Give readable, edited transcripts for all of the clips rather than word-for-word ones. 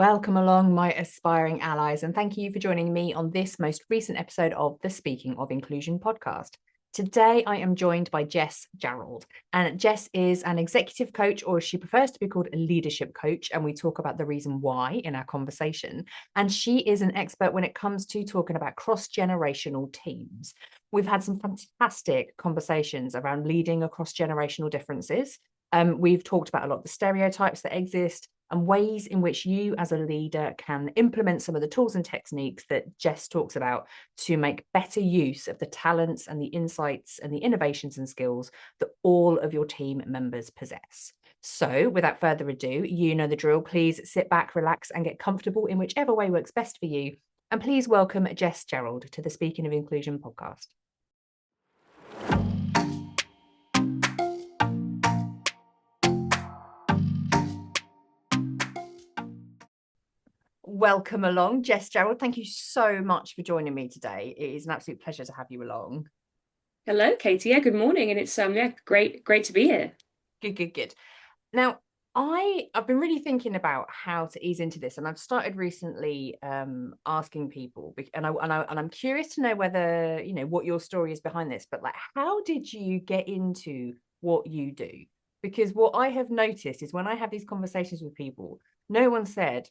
Welcome along, my aspiring allies, and thank you for joining me on this most recent episode of the Speaking of Inclusion podcast. Today, I am joined by Jess Jarrold, and Jess is an executive coach, or she prefers to be called a leadership coach, and we talk about the reason why in our conversation. And she is an expert when it comes to talking about cross-generational teams. We've had some fantastic conversations around leading across generational differences. We've talked about a lot of the stereotypes that exist and ways in which you as a leader can implement some of the tools and techniques that Jess talks about to make better use of the talents and the insights and the innovations and skills that all of your team members possess. So without further ado, you know the drill. Please sit back, relax, and get comfortable in whichever way works best for you. And please welcome Jess Jarrold to the Speaking of Inclusion podcast. Welcome along, Jess Jarrold. Thank you so much for joining me today. It is an absolute pleasure to have you along. Hello, Katie. Yeah, good morning. And it's great to be here. Good. Now, I've been really thinking about how to ease into this, and I've started recently asking people, and I'm curious to know whether what your story is behind this. But like, how did you get into what you do? Because what I have noticed is when I have these conversations with people, no one said,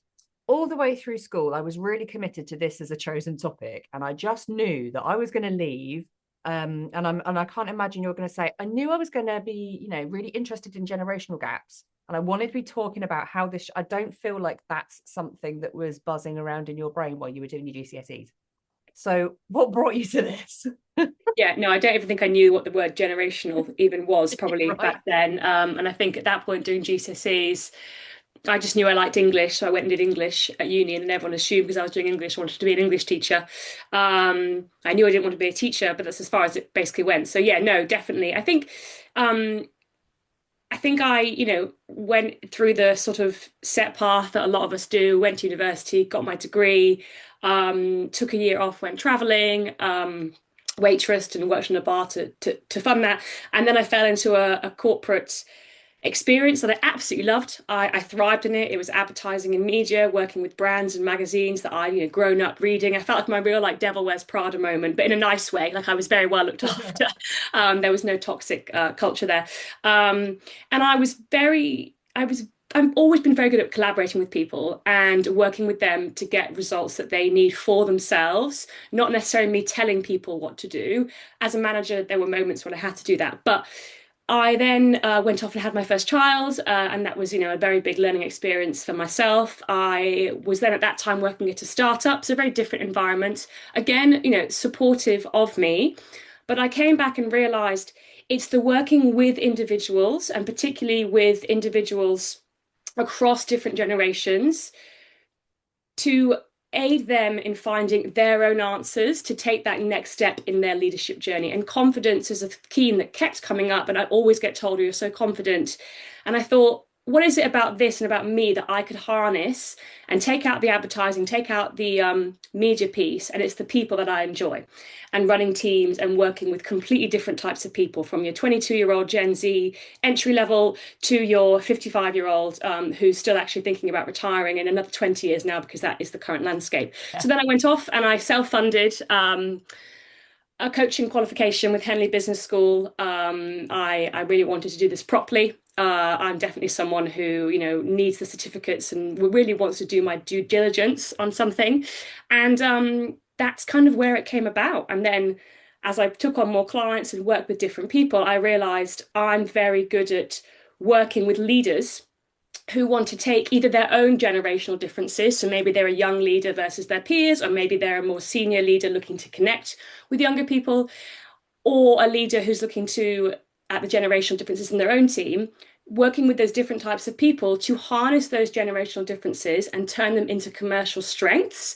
all the way through school, I was really committed to this as a chosen topic, and I just knew that I was going to leave. And I can't imagine you're going to say, I knew I was going to be, really interested in generational gaps, and I wanted to be talking about how this. I don't feel like that's something that was buzzing around in your brain while you were doing your GCSEs. So, what brought you to this? Yeah, no, I don't even think I knew what the word generational even was probably Right. back then. And I think at that point doing GCSEs, I just knew I liked English, so I went and did English at uni, and then everyone assumed because I was doing English, I wanted to be an English teacher. I knew I didn't want to be a teacher, but that's as far as it basically went. So yeah, no, definitely. I think I went through the sort of set path that a lot of us do, went to university, got my degree, took a year off, went traveling, waitressed and worked in a bar to fund that. And then I fell into a corporate experience that I absolutely loved. I thrived in it. It was advertising and media, working with brands and magazines that I, grown up reading. I felt like my real like Devil Wears Prada moment, but in a nice way. Like I was very well looked after. There was no toxic culture there. And I've always been very good at collaborating with people and working with them to get results that they need for themselves, not necessarily me telling people what to do. As a manager, there were moments when I had to do that, but I then went off and had my first child, and that was, a very big learning experience for myself. I was then at that time working at a startup, so a very different environment. Again, supportive of me, but I came back and realized it's the working with individuals, and particularly with individuals across different generations, to aid them in finding their own answers to take that next step in their leadership journey. And confidence is a theme that kept coming up, and I always get told, you're so confident. And I thought, what is it about this and about me that I could harness and take out the advertising, take out the media piece, and it's the people that I enjoy, and running teams and working with completely different types of people, from your 22-year-old Gen Z entry level to your 55-year-old who's still actually thinking about retiring in another 20 years now, because that is the current landscape. Yeah. So then I went off and I self-funded a coaching qualification with Henley Business School. I really wanted to do this properly. I'm definitely someone who, needs the certificates and really wants to do my due diligence on something. And that's kind of where it came about. And then as I took on more clients and worked with different people, I realized I'm very good at working with leaders who want to take either their own generational differences, so maybe they're a young leader versus their peers, or maybe they're a more senior leader looking to connect with younger people, or a leader who's looking to at the generational differences in their own team, working with those different types of people to harness those generational differences and turn them into commercial strengths,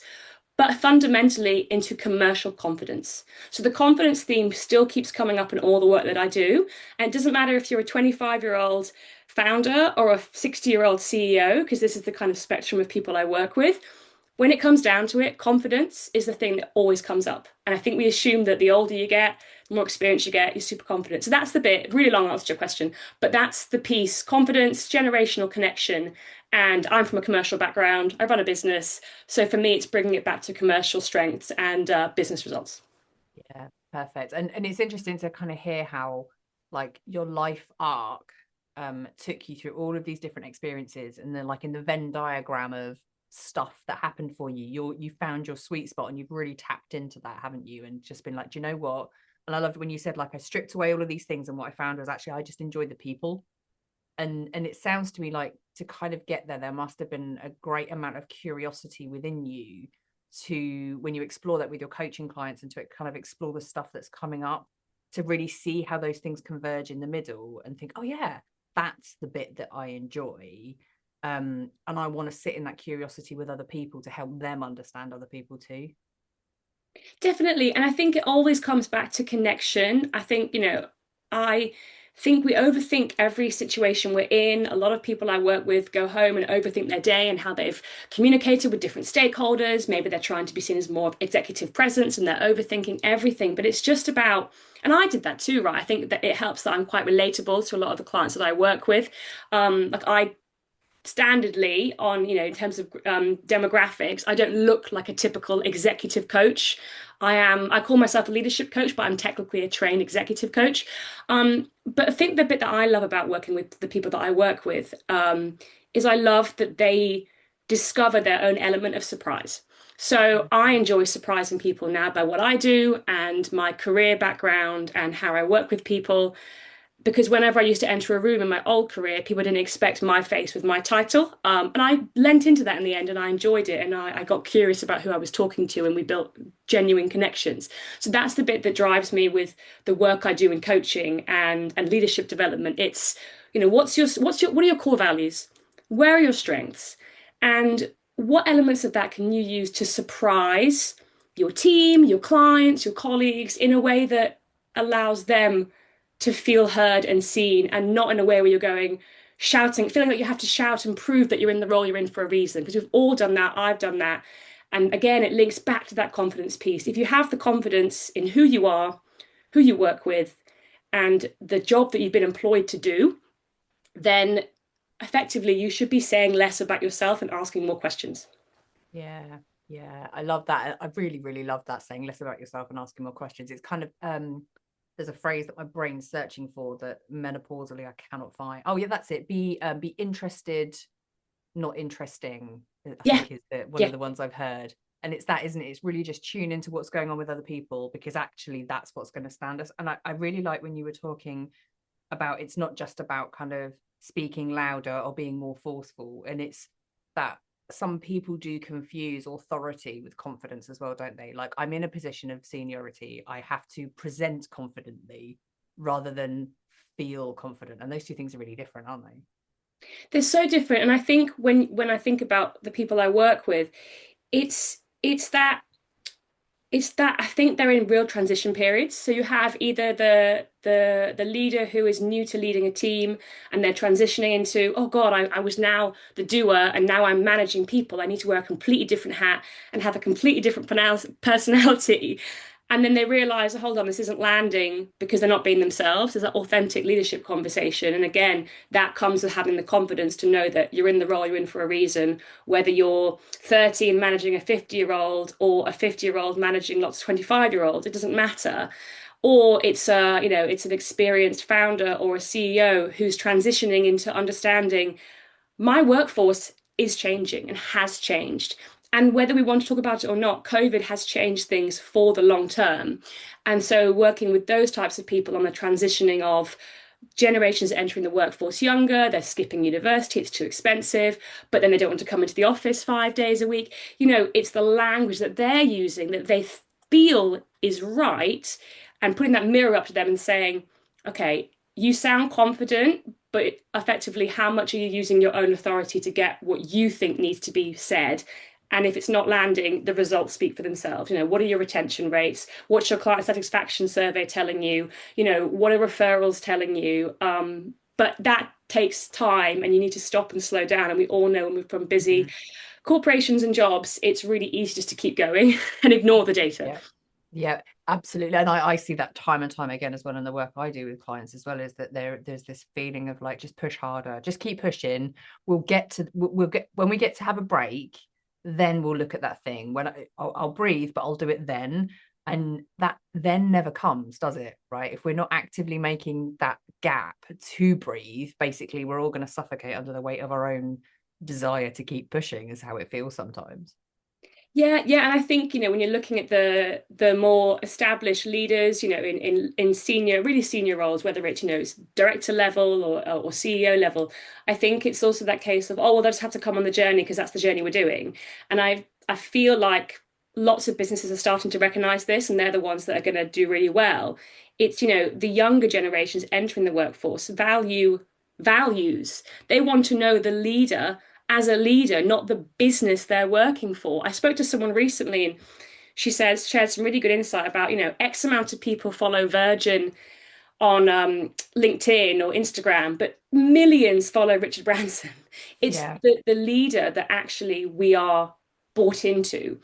but fundamentally into commercial confidence. So the confidence theme still keeps coming up in all the work that I do. And it doesn't matter if you're a 25-year-old founder or a 60-year-old CEO, because this is the kind of spectrum of people I work with. When it comes down to it, confidence is the thing that always comes up. And I think we assume that the older you get, the more experience you get, you're super confident. So that's the bit, really long answer to your question, but that's the piece: confidence, generational connection, And I'm from a commercial background. I run a business. So for me, it's bringing it back to commercial strengths and business results. Yeah, perfect. And it's interesting to kind of hear how like your life arc took you through all of these different experiences, and then like in the Venn diagram of stuff that happened for you, you found your sweet spot and you've really tapped into that, haven't you? And just been like, do you know what? And I loved when you said like I stripped away all of these things, and what I found was actually I just enjoyed the people. And it sounds to me like to kind of get there, there must have been a great amount of curiosity within you to, when you explore that with your coaching clients, and to kind of explore the stuff that's coming up, to really see how those things converge in the middle and think, oh yeah, that's the bit that I enjoy. And I want to sit in that curiosity with other people to help them understand other people too. Definitely. And I think it always comes back to connection. I think, I think we overthink every situation we're in. A lot of people I work with go home and overthink their day and how they've communicated with different stakeholders. Maybe they're trying to be seen as more of executive presence and they're overthinking everything. But it's just about, and I did that too, right? I think that it helps that I'm quite relatable to a lot of the clients that I work with. Like I standardly on, in terms of demographics, I don't look like a typical executive coach. I call myself a leadership coach, but I'm technically a trained executive coach. But I think the bit that I love about working with the people that I work with is I love that they discover their own element of surprise. So I enjoy surprising people now by what I do and my career background and how I work with people, because whenever I used to enter a room in my old career, people didn't expect my face with my title. And I lent into that in the end and I enjoyed it. And I got curious about who I was talking to and we built genuine connections. So that's the bit that drives me with the work I do in coaching and leadership development. It's, what are your core values? Where are your strengths? And what elements of that can you use to surprise your team, your clients, your colleagues in a way that allows them to feel heard and seen, and not in a way where you're going shouting, feeling like you have to shout and prove that you're in the role you're in for a reason. Because we've all done that. I've done that. And again, it links back to that confidence piece. If you have the confidence in who you are, who you work with, and the job that you've been employed to do, then effectively you should be saying less about yourself and asking more questions. Yeah, yeah, I love that. I really, really love that, saying less about yourself and asking more questions. It's kind of there's a phrase that my brain's searching for that menopausally I cannot find. Oh yeah, that's it. Be interested, not interesting, I Yeah, think is one of yeah. the ones I've heard. And it's that, isn't it? It's really just tune into what's going on with other people, because actually that's what's going to stand us. And I really like when you were talking about, it's not just about kind of speaking louder or being more forceful. And it's that some people do confuse authority with confidence as well, don't they? Like, I'm in a position of seniority, I have to present confidently rather than feel confident. And those two things are really different, aren't they? They're so different. And I think when I think about the people I work with, it's it's that I think they're in real transition periods. So you have either the leader who is new to leading a team and they're transitioning into, oh God, I was now the doer and now I'm managing people. I need to wear a completely different hat and have a completely different personality. And then they realize, hold on, this isn't landing because they're not being themselves. There's an authentic leadership conversation. And again, that comes with having the confidence to know that you're in the role you're in for a reason, whether you're 30 and managing a 50-year-old or a 50-year-old managing lots of 25-year-olds, it doesn't matter. Or it's an experienced founder or a CEO who's transitioning into understanding my workforce is changing and has changed. And whether we want to talk about it or not, COVID has changed things for the long term. And so, working with those types of people on the transitioning of generations entering the workforce younger, they're skipping university, it's too expensive, but then they don't want to come into the office 5 days a week. It's the language that they're using that they feel is right, and putting that mirror up to them and saying, okay, you sound confident, but effectively, how much are you using your own authority to get what you think needs to be said? And if it's not landing, the results speak for themselves. What are your retention rates? What's your client satisfaction survey telling you? What are referrals telling you? But that takes time and you need to stop and slow down. And we all know when we're from busy Mm-hmm. corporations and jobs, it's really easy just to keep going and ignore the data. Yeah. Yeah, absolutely. And I see that time and time again as well in the work I do with clients as well, is that there's this feeling of like, just push harder, just keep pushing. We'll get, when we get to have a break, then we'll look at that thing. When I'll breathe, but I'll do it then. And that then never comes, does it? Right? If we're not actively making that gap to breathe, basically we're all going to suffocate under the weight of our own desire to keep pushing, is how it feels sometimes. Yeah, yeah, and I think, when you're looking at the more established leaders, in senior, really senior roles, whether it's, it's director level or CEO level, I think it's also that case of, oh, well, they just have to come on the journey because that's the journey we're doing. And I feel like lots of businesses are starting to recognize this, and they're the ones that are going to do really well. It's, the younger generations entering the workforce value values. They want to know the leader as a leader, not the business they're working for. I spoke to someone recently and she says shared some really good insight about, X amount of people follow Virgin on LinkedIn or Instagram, but millions follow Richard Branson. It's Yeah. the leader that actually we are bought into.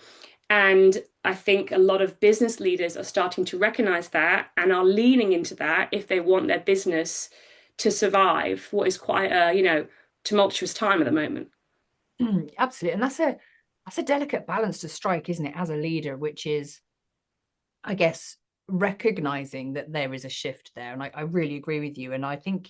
And I think a lot of business leaders are starting to recognize that and are leaning into that if they want their business to survive what is quite a, tumultuous time at the moment. Absolutely. And that's a delicate balance to strike, isn't it, as a leader, which is, I guess, recognizing that there is a shift there. And I really agree with you. And I think,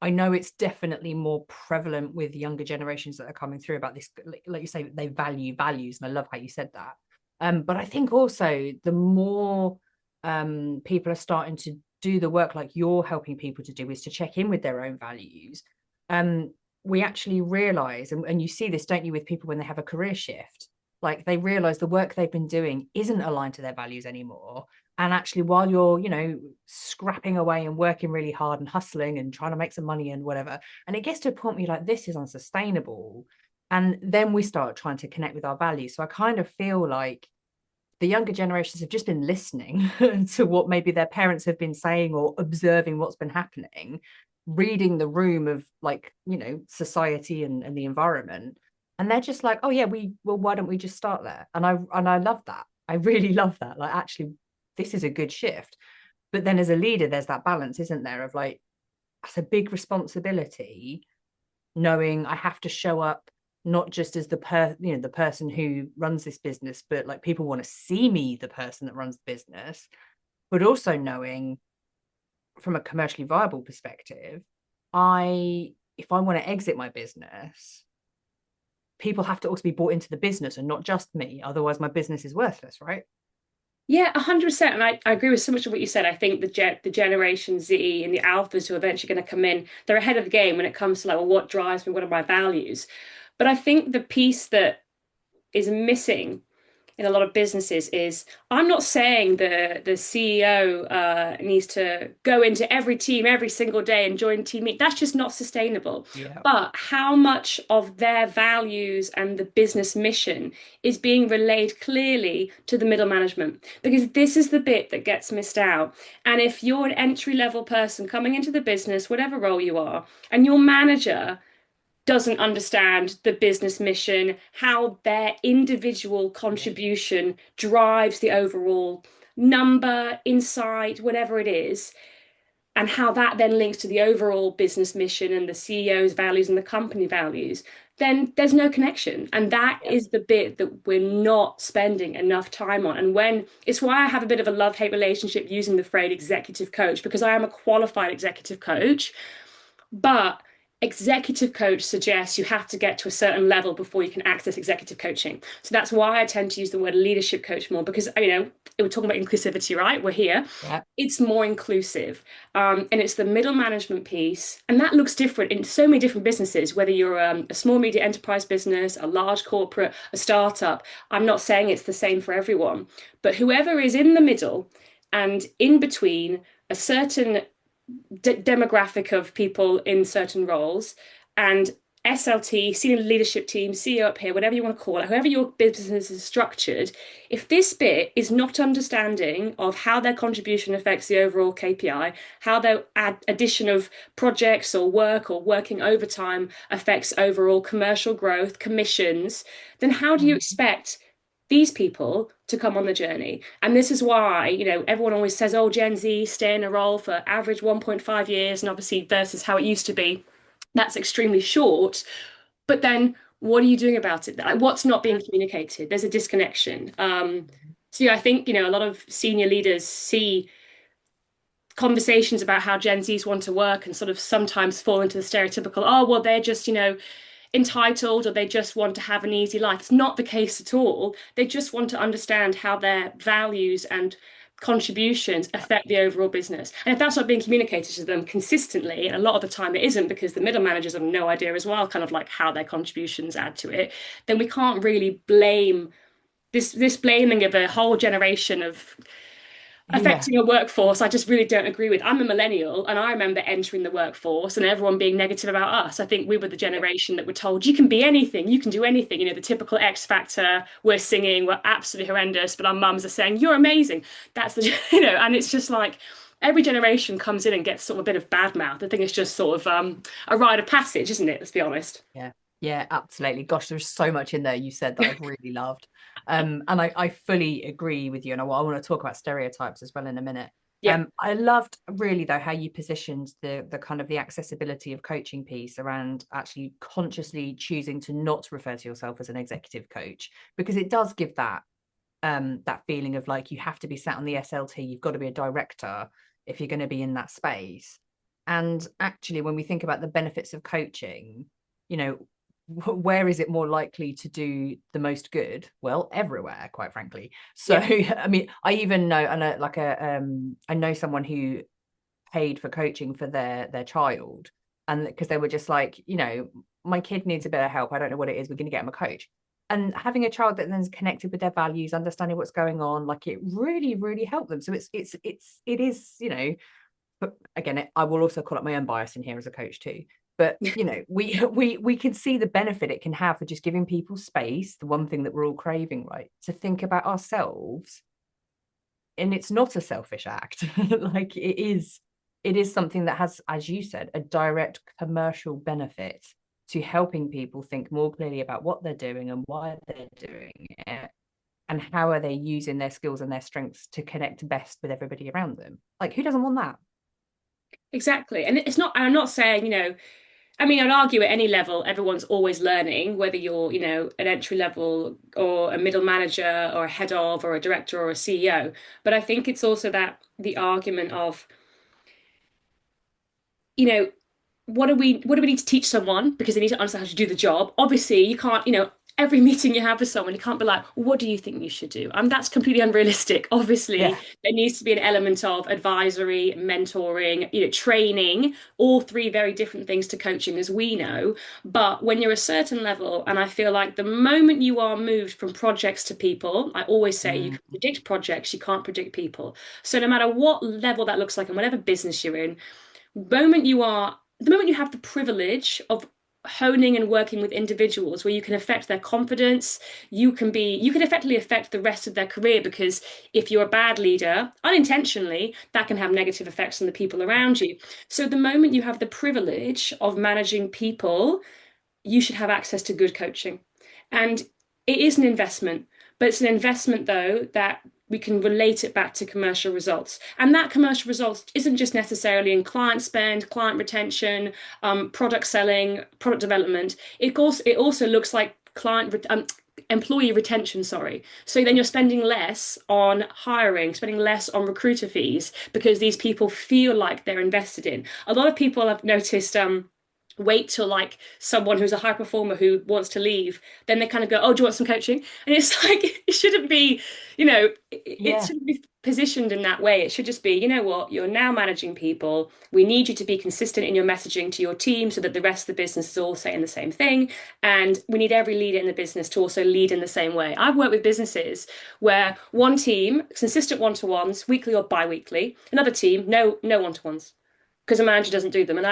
I know it's definitely more prevalent with younger generations that are coming through about this. Like you say, they value values. And I love how you said that. But I think also the more people are starting to do the work like you're helping people to do, is to check in with their own values. Um, we actually realize, and you see this, don't you, with people when they have a career shift, like they realize the work they've been doing isn't aligned to their values anymore. And actually, while you're, scrapping away and working really hard and hustling and trying to make some money and whatever, and it gets to a point where you're like, this is unsustainable. And then we start trying to connect with our values. So I kind of feel like the younger generations have just been listening to what maybe their parents have been saying, or observing what's been happening, reading the room of, like, society and the environment. And they're just like, oh yeah, well, why don't we just start there? And I love that. I really love that. Like, actually, this is a good shift. But then as a leader, there's that balance, isn't there, of like, that's a big responsibility, knowing I have to show up not just as the person who runs this business, but like people want to see me, the person that runs the business, but also knowing from a commercially viable perspective, I if I want to exit my business, people have to also be bought into the business and not just me. Otherwise, my business is worthless, right? Yeah, 100%. And I agree with so much of what you said. I think the Generation Z and the alphas who are eventually going to come in, they're ahead of the game when it comes to like, well, what drives me? What are my values? But I think the piece that is missing in a lot of businesses is I'm not saying the CEO needs to go into every team every single day and join team meet. That's just not sustainable. Yeah. But how much of their values and the business mission is being relayed clearly to the middle management? Because this is the bit that gets missed out. And if you're an entry level person coming into the business, whatever role you are, and your manager doesn't understand the business mission, how their individual Yeah. contribution drives the overall number, insight, whatever it is, and how that then links to the overall business mission and the CEO's values and the company values, then there's no connection. And that Yeah. is the bit that we're not spending enough time on. And when it's why I have a bit of a love-hate relationship using the phrase executive coach, because I am a qualified executive coach. But executive coach suggests you have to get to a certain level before you can access executive coaching. So that's why I tend to use the word leadership coach more because, we're talking about inclusivity, right? We're here. Yeah. It's more inclusive. And it's the middle management piece. And that looks different in so many different businesses, whether you're a small media enterprise business, a large corporate, a startup. I'm not saying it's the same for everyone, but whoever is in the middle and in between a certain demographic of people in certain roles and SLT, senior leadership team, CEO up here, whatever you want to call it, however your business is structured, if this bit is not understanding of how their contribution affects the overall KPI, how their addition of projects or work or working overtime affects overall commercial growth, commissions, then how do you Mm. expect these people to come on the journey. And this is why, everyone always says, oh, Gen Z stay in a role for average 1.5 years, and obviously versus how it used to be, that's extremely short. But then what are you doing about it? Like, what's not being communicated? There's a disconnection. So yeah, I think, a lot of senior leaders see conversations about how Gen Zs want to work and sort of sometimes fall into the stereotypical, oh, well, they're just, entitled, or they just want to have an easy life. It's not the case at all. They just want to understand how their values and contributions affect the overall business. And if that's not being communicated to them consistently, and a lot of the time it isn't because the middle managers have no idea as well, kind of like how their contributions add to it, then we can't really blame this blaming of a whole generation of Yeah. affecting a workforce. I just really don't agree with. I'm a millennial and I remember entering the workforce and everyone being negative about us. I think we were the generation that were told you can be anything, you can do anything. The typical X Factor, we're singing, we're absolutely horrendous, but our mums are saying you're amazing. That's the and it's just like every generation comes in and gets sort of a bit of bad mouth. I think it's just sort of a rite of passage, isn't it? Let's be honest. Yeah. Yeah, absolutely. Gosh, there's so much in there you said that I've really loved. And I fully agree with you. And I want to talk about stereotypes as well in a minute. Yeah. I loved really though how you positioned the kind of the accessibility of coaching piece around actually consciously choosing to not refer to yourself as an executive coach, because it does give that feeling of like you have to be sat on the SLT, you've got to be a director if you're going to be in that space. And actually, when we think about the benefits of coaching, you know, where is it more likely to do the most good? Well, everywhere, quite frankly. So Yeah. I mean, I even know, and I know someone who paid for coaching for their child, and because they were just like, my kid needs a bit of help, I don't know what it is, we're going to get him a coach. And having a child that then is connected with their values, understanding what's going on, like it really really helped them. So it is, but again, I will also call up my own bias in here as a coach too. But we can see the benefit it can have for just giving people space, the one thing that we're all craving, right, to think about ourselves. And it's not a selfish act. Like it is something that has, as you said, a direct commercial benefit to helping people think more clearly about what they're doing and why they're doing it, and how are they using their skills and their strengths to connect best with everybody around them. Like, who doesn't want that? Exactly. And it's not, and I'm not saying, I mean, I'd argue at any level, everyone's always learning, whether you're, an entry level or a middle manager or a head of or a director or a CEO. But I think it's also that the argument of, you know, what do we need to teach someone because they need to understand how to do the job. Obviously you can't, every meeting you have with someone you can't be like, well, what do you think you should do? That's completely unrealistic. Obviously Yeah. there needs to be an element of advisory, mentoring, training, all three very different things to coaching as we know. But when you're a certain level, and I feel like the moment you are moved from projects to people, I always say you Mm. can predict projects, you can't predict people. So no matter what level that looks like and whatever business you're in, the moment you have the privilege of honing and working with individuals where you can affect their confidence, you can effectively affect the rest of their career, because if you're a bad leader unintentionally, that can have negative effects on the people around you. So the moment you have the privilege of managing people, you should have access to good coaching. And it is an investment, but it's an investment though that we can relate it back to commercial results. And that commercial results isn't just necessarily in client spend, client retention, product selling, product development. It also looks like employee retention, sorry. So then you're spending less on hiring, spending less on recruiter fees because these people feel like they're invested in. A lot of people I've noticed wait till like someone who's a high performer who wants to leave, then they kind of go, oh, do you want some coaching? And it's like it shouldn't be, it Yeah. shouldn't be positioned in that way. It should just be, you know what, you're now managing people, we need you to be consistent in your messaging to your team so that the rest of the business is all saying the same thing, and we need every leader in the business to also lead in the same way. I've worked with businesses where one team consistent one-to-ones weekly or bi-weekly, another team no one-to-ones because a manager doesn't do them. And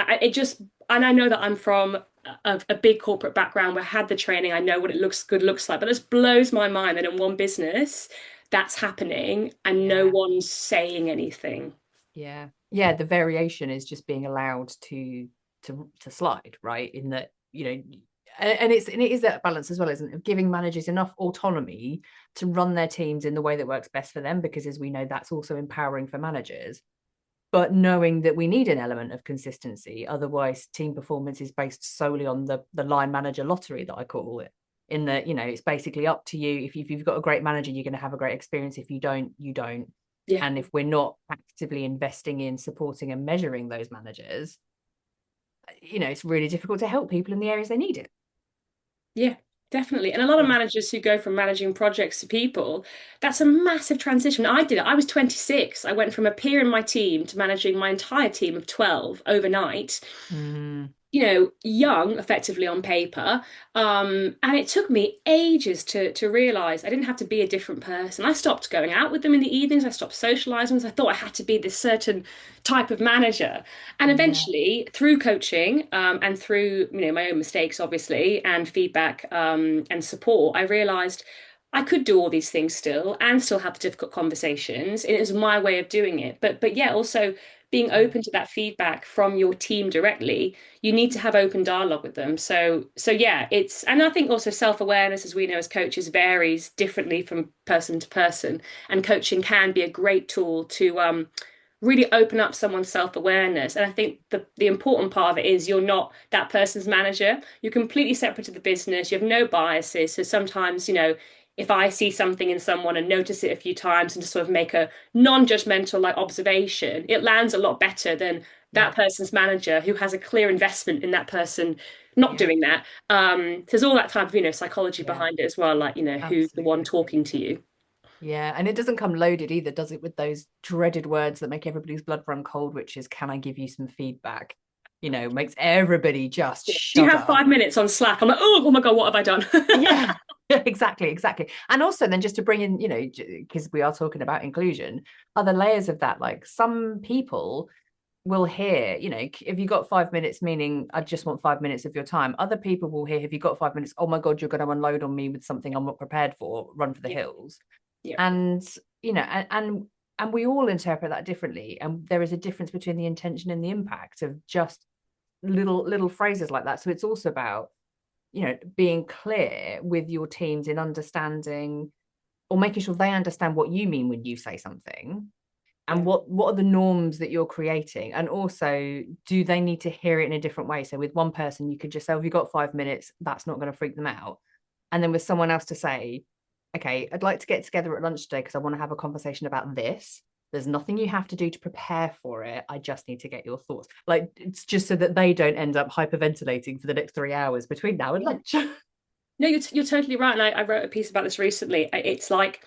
I know that I'm from a big corporate background where I had the training, I know what it looks like, but this blows my mind that in one business that's happening and no Yeah. one's saying anything. Yeah. Yeah. The variation is just being allowed to slide, right? In that, And it is that balance as well, isn't it, of giving managers enough autonomy to run their teams in the way that works best for them, because as we know, that's also empowering for managers, but knowing that we need an element of consistency. Otherwise, team performance is based solely on the line manager lottery, that I call it, in that, you know, it's basically up to you. If you've got a great manager, you're going to have a great experience. If you don't, you don't. Yeah. And if we're not actively investing in supporting and measuring those managers, you know, it's really difficult to help people in the areas they need it. Yeah, definitely. And a lot of managers who go from managing projects to people, that's a massive transition. I did it. I was 26. I went from a peer in my team to managing my entire team of 12 overnight. Mm, You know, young effectively on paper. And it took me ages to realize I didn't have to be a different person. I stopped going out with them in the evenings. I stopped socializing because I thought I had to be this certain type of manager. And yeah, eventually, through coaching, and through, you know, my own mistakes, obviously, and feedback, and support, I realized I could do all these things still and still have the difficult conversations. It was my way of doing it. But yeah, also being yeah, open to that feedback from your team directly. You need to have open dialogue with them. So yeah, it's, and I think also self-awareness, as we know as coaches, varies differently from person to person. And coaching can be a great tool to really open up someone's self-awareness. And I think the important part of it is you're not that person's manager. You're completely separate to the business. You have no biases. So sometimes, you know, if I see something in someone and notice it a few times and just sort of make a non-judgmental like observation, it lands a lot better than yeah, that person's manager who has a clear investment in that person not yeah, doing that. There's all that type of, you know, psychology yeah, behind it as well, like, you know, who's the one absolutely. talking to you. Yeah, and it doesn't come loaded either, does it, with those dreaded words that make everybody's blood run cold, which is, can I give you some feedback? You know, makes everybody just Yeah. Do you have shudder. 5 minutes on Slack? I'm like, oh my God, what have I done? Yeah, exactly, exactly. And also then just to bring in, you know, because we are talking about inclusion, other layers of that, like some people will hear, you know, if you got 5 minutes, meaning I just want 5 minutes of your time. Other people will hear, have you got 5 minutes? Oh my God, you're going to unload on me with something I'm not prepared for, run for the Yeah, hills. yeah, And, you know, and we all interpret that differently. And there is a difference between the intention and the impact of just little phrases like that. So it's also about, you know, being clear with your teams in understanding or making sure they understand what you mean when you say something, and yeah, what are the norms that you're creating, and also do they need to hear it in a different way. So with one person you could just say, oh, have you got 5 minutes? That's not going to freak them out. And then with someone else to say, okay, I'd like to get together at lunch today because I want to have a conversation about this. There's nothing you have to do to prepare for it. I just need to get your thoughts. Like, it's just so that they don't end up hyperventilating for the next 3 hours between now and yeah. lunch. No, you're totally right. And I wrote a piece about this recently. It's like,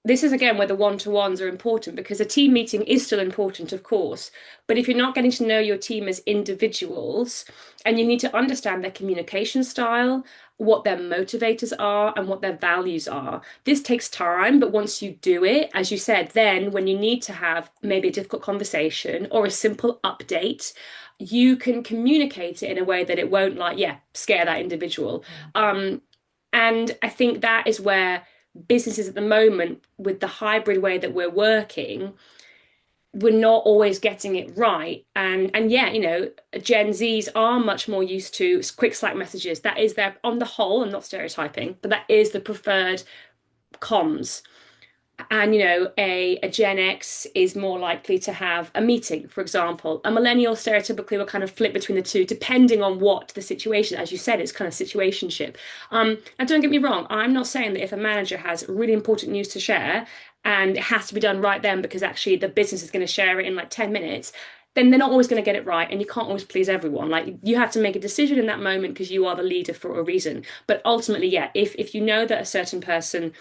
this is again where the one-to-ones are important because a team meeting is still important, of course. But if you're not getting to know your team as individuals, and you need to understand their communication style, what their motivators are, and what their values are, this takes time. But once you do it, as you said, then when you need to have maybe a difficult conversation or a simple update, you can communicate it in a way that it won't like, yeah, scare that individual. Yeah. And I think that is where businesses at the moment, with the hybrid way that we're working, we're not always getting it right. And yeah, you know, Gen Zs are much more used to quick Slack messages. That is their, on the whole, I'm not stereotyping, but that is the preferred comms. And you know, a Gen X is more likely to have a meeting, for example. A millennial stereotypically will kind of flip between the two, depending on what the situation. As you said, it's kind of situationship. And don't get me wrong, I'm not saying that if a manager has really important news to share and it has to be done right then because actually the business is going to share it in like 10 minutes, then they're not always going to get it right, and you can't always please everyone. Like you have to make a decision in that moment because you are the leader for a reason. But ultimately, yeah, if you know that a certain person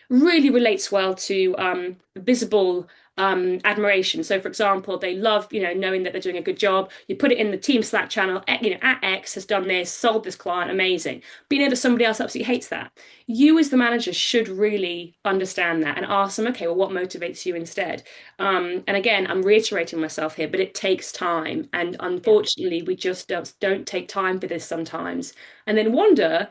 really relates well to visible admiration. So, for example, they love, you know, knowing that they're doing a good job. You put it in the team Slack channel, you know, at X has done this, sold this client, amazing. But you know that somebody else absolutely hates that. You, as the manager, should really understand that and ask them, okay, well, what motivates you instead? And again, I'm reiterating myself here, but it takes time, and Yeah. unfortunately, we just don't take time for this sometimes, and then wonder,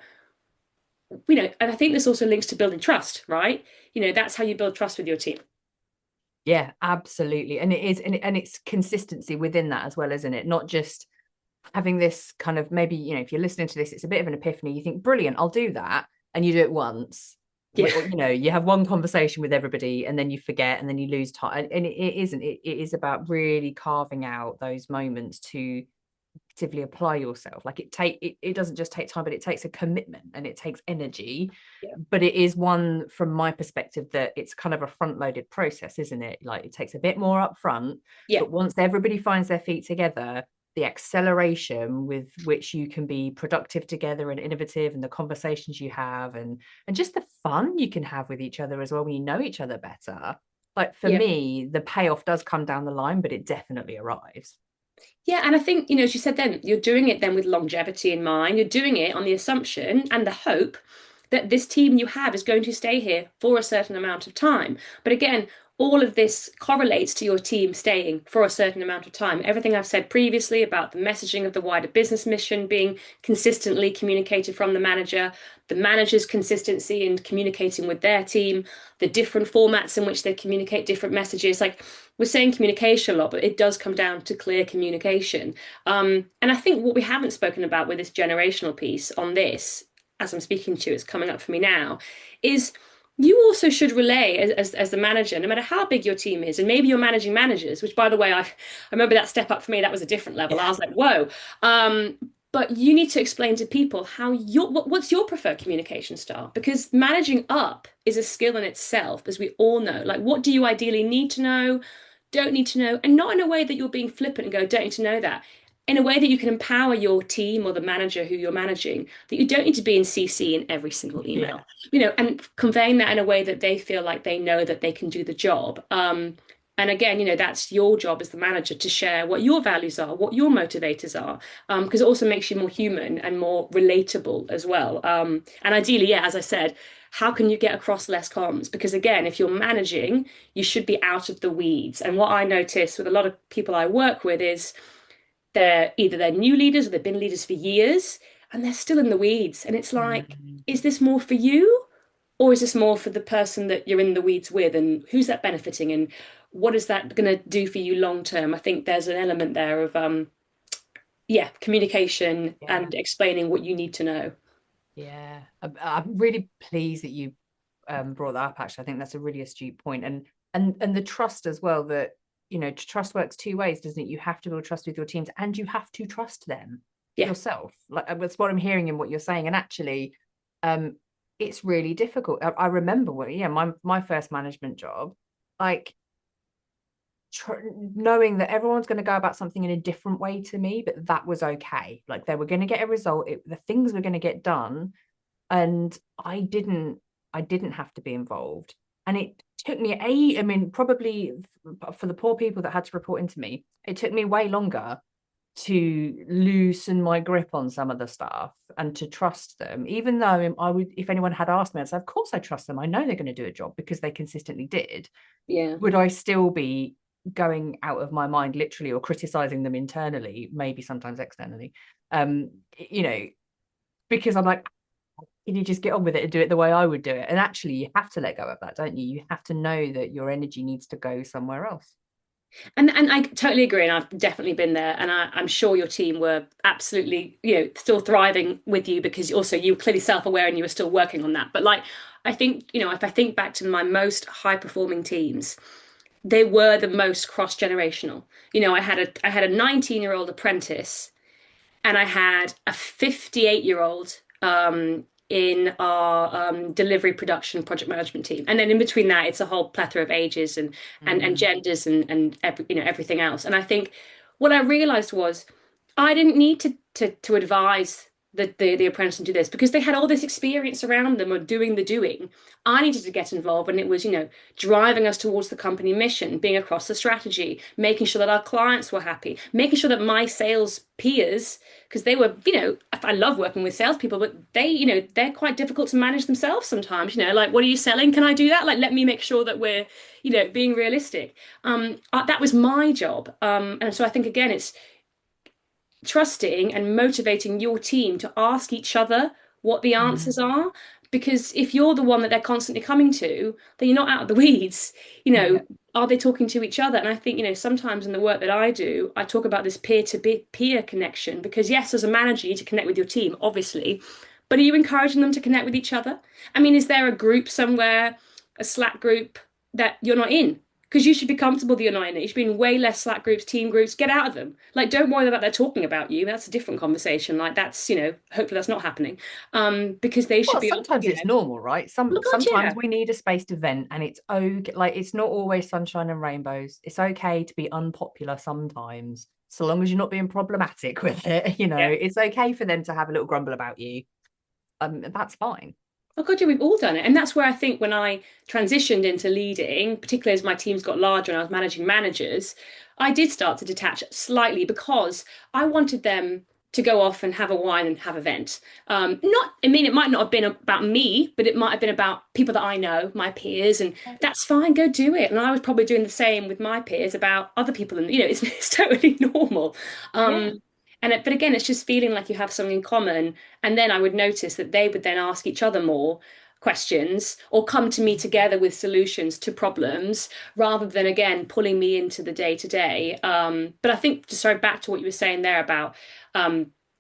you know, and I think this also links to building trust, right? You know, that's how you build trust with your team. Yeah, absolutely. And it is, and it's consistency within that as well, isn't it? Not just having this kind of, maybe, if you're listening to this, it's a bit of an epiphany. You think, brilliant, I'll do that. And you do it once. Yeah. You have one conversation with everybody and then you forget and then you lose time. And it isn't, it is about really carving out those moments to actively apply yourself. Like it doesn't just take time, but it takes a commitment and it takes energy. Yeah. But it is one, from my perspective, that it's kind of a front loaded process, isn't it? Like it takes a bit more up front, Yeah. but once everybody finds their feet together, the acceleration with which you can be productive together and innovative, and the conversations you have, and just the fun you can have with each other as well when you know each other better. Like for Yeah. me, the payoff does come down the line, but it definitely arrives. Yeah, and I think, as you said then, you're doing it then with longevity in mind. You're doing it on the assumption and the hope that this team you have is going to stay here for a certain amount of time. But again, all of this correlates to your team staying for a certain amount of time. Everything I've said previously about the messaging of the wider business mission being consistently communicated from the manager's consistency in communicating with their team, the different formats in which they communicate different messages. Like we're saying communication a lot, but it does come down to clear communication. And I think what we haven't spoken about with this generational piece on this, as I'm speaking to you, it's coming up for me now, is you also should relay as the manager, no matter how big your team is, and maybe you're managing managers, which by the way, I remember that step up for me, that was a different level. I was like, whoa. But you need to explain to people how what's your preferred communication style? Because managing up is a skill in itself, as we all know. Like, what do you ideally need to know, don't need to know, and not in a way that you're being flippant and go, don't need to know that. In a way that you can empower your team or the manager who you're managing, that you don't need to be in CC in every single Yeah. email, and conveying that in a way that they feel like they know that they can do the job. And again, that's your job as the manager to share what your values are, what your motivators are, because it also makes you more human and more relatable as well. And ideally, yeah, as I said, how can you get across less comms? Because again, if you're managing, you should be out of the weeds. And what I notice with a lot of people I work with is they're new leaders or they've been leaders for years and they're still in the weeds. And it's like, Mm. is this more for you? Or is this more for the person that you're in the weeds with, and who's that benefiting, and what is that going to do for you long term? I think there's an element there of yeah, communication Yeah. and explaining what you need to know. Yeah. I'm really pleased that you brought that up. Actually, I think that's a really astute point, and the trust as well. That trust works two ways, doesn't it? You have to build trust with your teams, and you have to trust them Yeah. yourself. Like that's what I'm hearing in what you're saying. And actually, um, it's really difficult. I remember when, yeah, my first management job, like knowing that everyone's going to go about something in a different way to me, but that was okay. Like they were going to get a result. The things were going to get done, and I didn't have to be involved. And it took me I mean, probably for the poor people that had to report into me, it took me way longer to loosen my grip on some of the stuff and to trust them, even though I would, if anyone had asked me, I'd say, of course I trust them, I know they're going to do a job because they consistently did. Yeah. Would I still be going out of my mind literally, or criticizing them internally, maybe sometimes externally, um you know because I'm like, can you just get on with it and do it the way I would do it? And actually, you have to let go of that, don't you? You have to know that your energy needs to go somewhere else. And I totally agree, and I've definitely been there, and I'm sure your team were absolutely, still thriving with you because also you were clearly self-aware and you were still working on that. But like, I think, if I think back to my most high-performing teams, they were the most cross-generational. I had a 19-year-old apprentice and I had a 58-year-old in our delivery production project management team. And then in between that, it's a whole plethora of ages and Mm. genders and everything else. And I think what I realized was I didn't need to advise the apprentice to do this because they had all this experience around them of doing the doing. I needed to get involved, and it was, driving us towards the company mission, being across the strategy, making sure that our clients were happy, making sure that my sales peers, because they were, I love working with salespeople, but they're quite difficult to manage themselves sometimes. Like, what are you selling? Can I do that? Like, let me make sure that we're, being realistic. That was my job. And so I think again, it's trusting and motivating your team to ask each other what the answers Mm. are, Because if you're the one that they're constantly coming to, then you're not out of the weeds. You know, Yeah. are they talking to each other? And I think, sometimes in the work that I do, I talk about this peer-to-peer connection because, yes, as a manager, you need to connect with your team, obviously, but are you encouraging them to connect with each other? I mean, is there a group somewhere, a Slack group that you're not in? Because you should be comfortable that you're not in it. You should be in way less Slack groups, team groups. Get out of them. Like, don't worry about they're talking about you. That's a different conversation. Like, that's, hopefully that's not happening. Because they should Well, be, sometimes it's normal, right? oh God, Sometimes yeah. we need a space to vent, and it's okay. Like it's not always sunshine and rainbows. It's okay to be unpopular sometimes, so long as you're not being problematic with it. Yeah. It's okay for them to have a little grumble about you. That's fine. Oh God, yeah, we've all done it. And that's where I think when I transitioned into leading, particularly as my teams got larger and I was managing managers, I did start to detach slightly because I wanted them to go off and have a wine and have a vent. Not, I mean, it might not have been about me, but it might have been about people that I know, my peers, and that's fine, go do it. And I was probably doing the same with my peers about other people, and it's totally normal. Yeah. But again, it's just feeling like you have something in common, and then I would notice that they would then ask each other more questions or come to me together with solutions to problems rather than again pulling me into the day to day. But I think just sorry back to what you were saying there about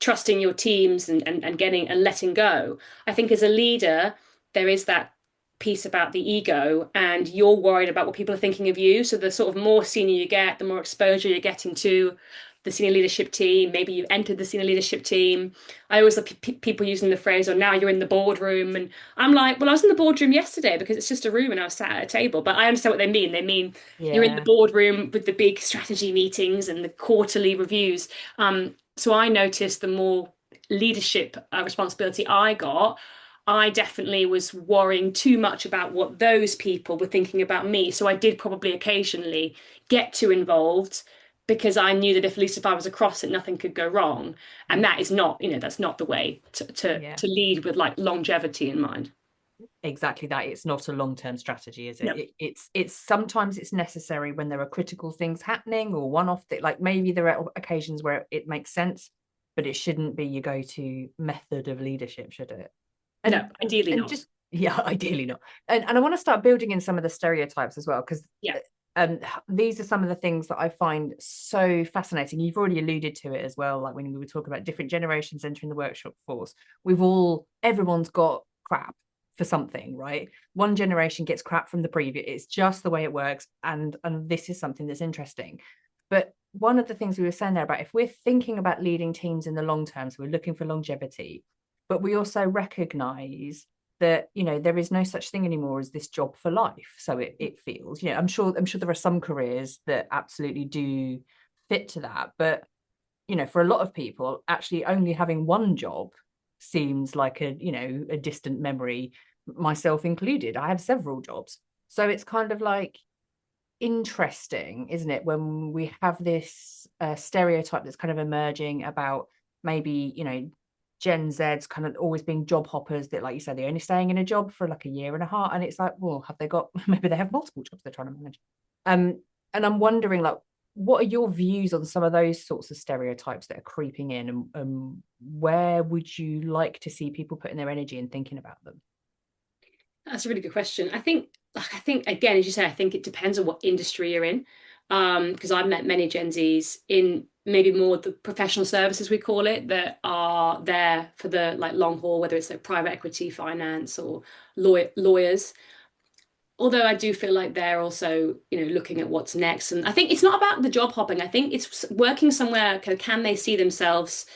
trusting your teams and getting and letting go. I think as a leader, there is that piece about the ego and you're worried about what people are thinking of you. So the sort of more senior you get, the more exposure you're getting to the senior leadership team. Maybe you've entered the senior leadership team. I always have people using the phrase, "Oh, now you're in the boardroom," and I'm like, "Well, I was in the boardroom yesterday because it's just a room and I was sat at a table." But I understand what they mean. They mean you're in the Yeah. boardroom with the big strategy meetings and the quarterly reviews. So I noticed the more leadership responsibility I got, I definitely was worrying too much about what those people were thinking about me. So I did probably occasionally get too involved because I knew that if at least if I was across it, nothing could go wrong. And that is not, that's not the way Yeah. to lead with like longevity in mind. Exactly that. It's not a long-term strategy, is it? No. It's sometimes it's necessary when there are critical things happening or one-off that like maybe there are occasions where it makes sense, but it shouldn't be your go-to method of leadership, should it? No, ideally And not. just yeah, ideally not. And I want to start building in some of the stereotypes as well, because Yeah. these are some of the things that I find so fascinating. You've already alluded to it as well, like when we were talking about different generations entering the workshop force. Everyone's got crap for something, right? One generation gets crap from the previous. It's just the way it works, and this is something that's interesting. But one of the things we were saying there about if we're thinking about leading teams in the long term, so we're looking for longevity, but we also recognize that there is no such thing anymore as this job for life, so it feels, I'm sure there are some careers that absolutely do fit to that, but for a lot of people actually only having one job seems like a distant memory, myself included. I have several jobs, so it's kind of like interesting, isn't it, when we have this stereotype that's kind of emerging about maybe Gen Z's kind of always being job hoppers, that like you said, they're only staying in a job for like a year and a half, and it's like, well, have they got maybe they have multiple jobs they're trying to manage. And I'm wondering, like, what are your views on some of those sorts of stereotypes that are creeping in, and where would you like to see people putting their energy and thinking about them? That's a really good question. I think again, as you say, I think it depends on what industry you're in. Because I've met many Gen Zs in maybe more the professional services we call it that are there for the like long haul, whether it's like private equity, finance, or lawyers. Although I do feel like they're also, looking at what's next. And I think it's not about the job hopping. I think it's working somewhere. Can they see themselves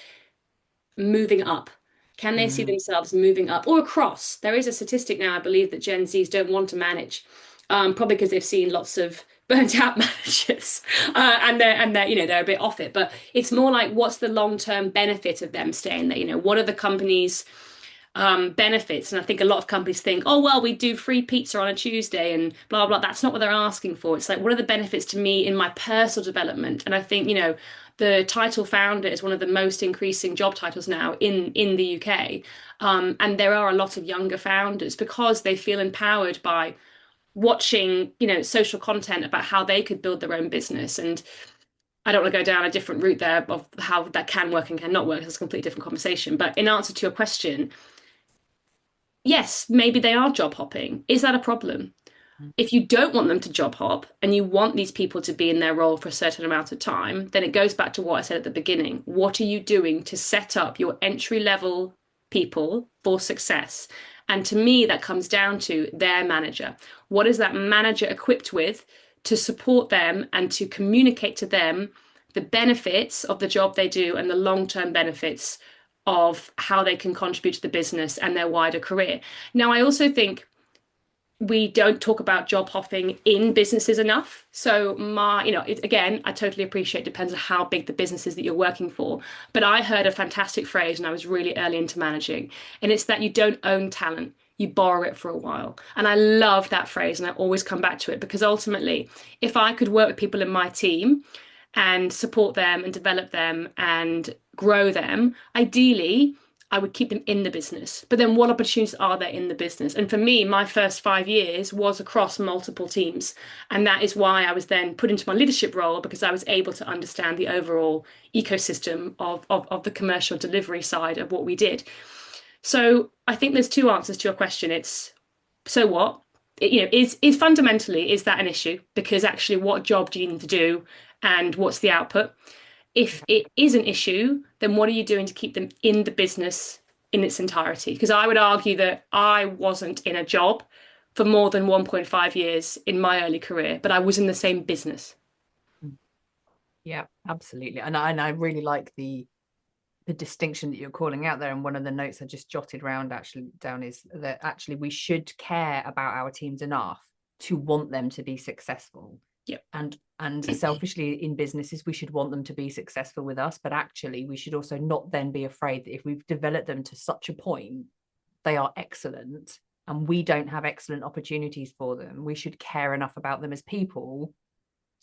moving up? Can they see Mm, themselves moving up or across? There is a statistic now, I believe, that Gen Zs don't want to manage, probably because they've seen lots of burnt out managers, and they're they're a bit off it. But it's more like, what's the long term benefit of them staying there? What are the companies' benefits? And I think a lot of companies think, oh well, we do free pizza on a Tuesday and blah blah. That's not what they're asking for. It's like, what are the benefits to me in my personal development? And I think the title founder is one of the most increasing job titles now in the UK. And there are a lot of younger founders because they feel empowered by watching, social content about how they could build their own business. And I don't want to go down a different route there of how that can work and cannot work. It's a completely different conversation. But in answer to your question, yes, maybe they are job hopping. Is that a problem? Mm. If you don't want them to job hop and you want these people to be in their role for a certain amount of time, then it goes back to what I said at the beginning. What are you doing to set up your entry level people for success? And to me, that comes down to their manager. What is that manager equipped with to support them and to communicate to them the benefits of the job they do and the long-term benefits of how they can contribute to the business and their wider career? Now, I also think we don't talk about job hopping in businesses enough. So again, I totally appreciate it depends on how big the business is that you're working for. But I heard a fantastic phrase and I was really early into managing, and it's that you don't own talent. You borrow it for a while. And I love that phrase and I always come back to it because ultimately, if I could work with people in my team and support them and develop them and grow them, ideally, I would keep them in the business. But then what opportunities are there in the business? And for me, my first 5 years was across multiple teams. And that is why I was then put into my leadership role because I was able to understand the overall ecosystem of the commercial delivery side of what we did. So I think there's two answers to your question. It's so what? Is fundamentally, is that an issue? Because actually, what job do you need to do and what's the output? If it is an issue, then what are you doing to keep them in the business in its entirety? Because I would argue that I wasn't in a job for more than 1.5 years in my early career, but I was in the same business. Yeah, absolutely. And I really like the distinction that you're calling out there. And one of the notes I just jotted around actually down is that actually we should care about our teams enough to want them to be successful. Yep. And selfishly in businesses, we should want them to be successful with us. But actually, we should also not then be afraid that if we've developed them to such a point, they are excellent and we don't have excellent opportunities for them. We should care enough about them as people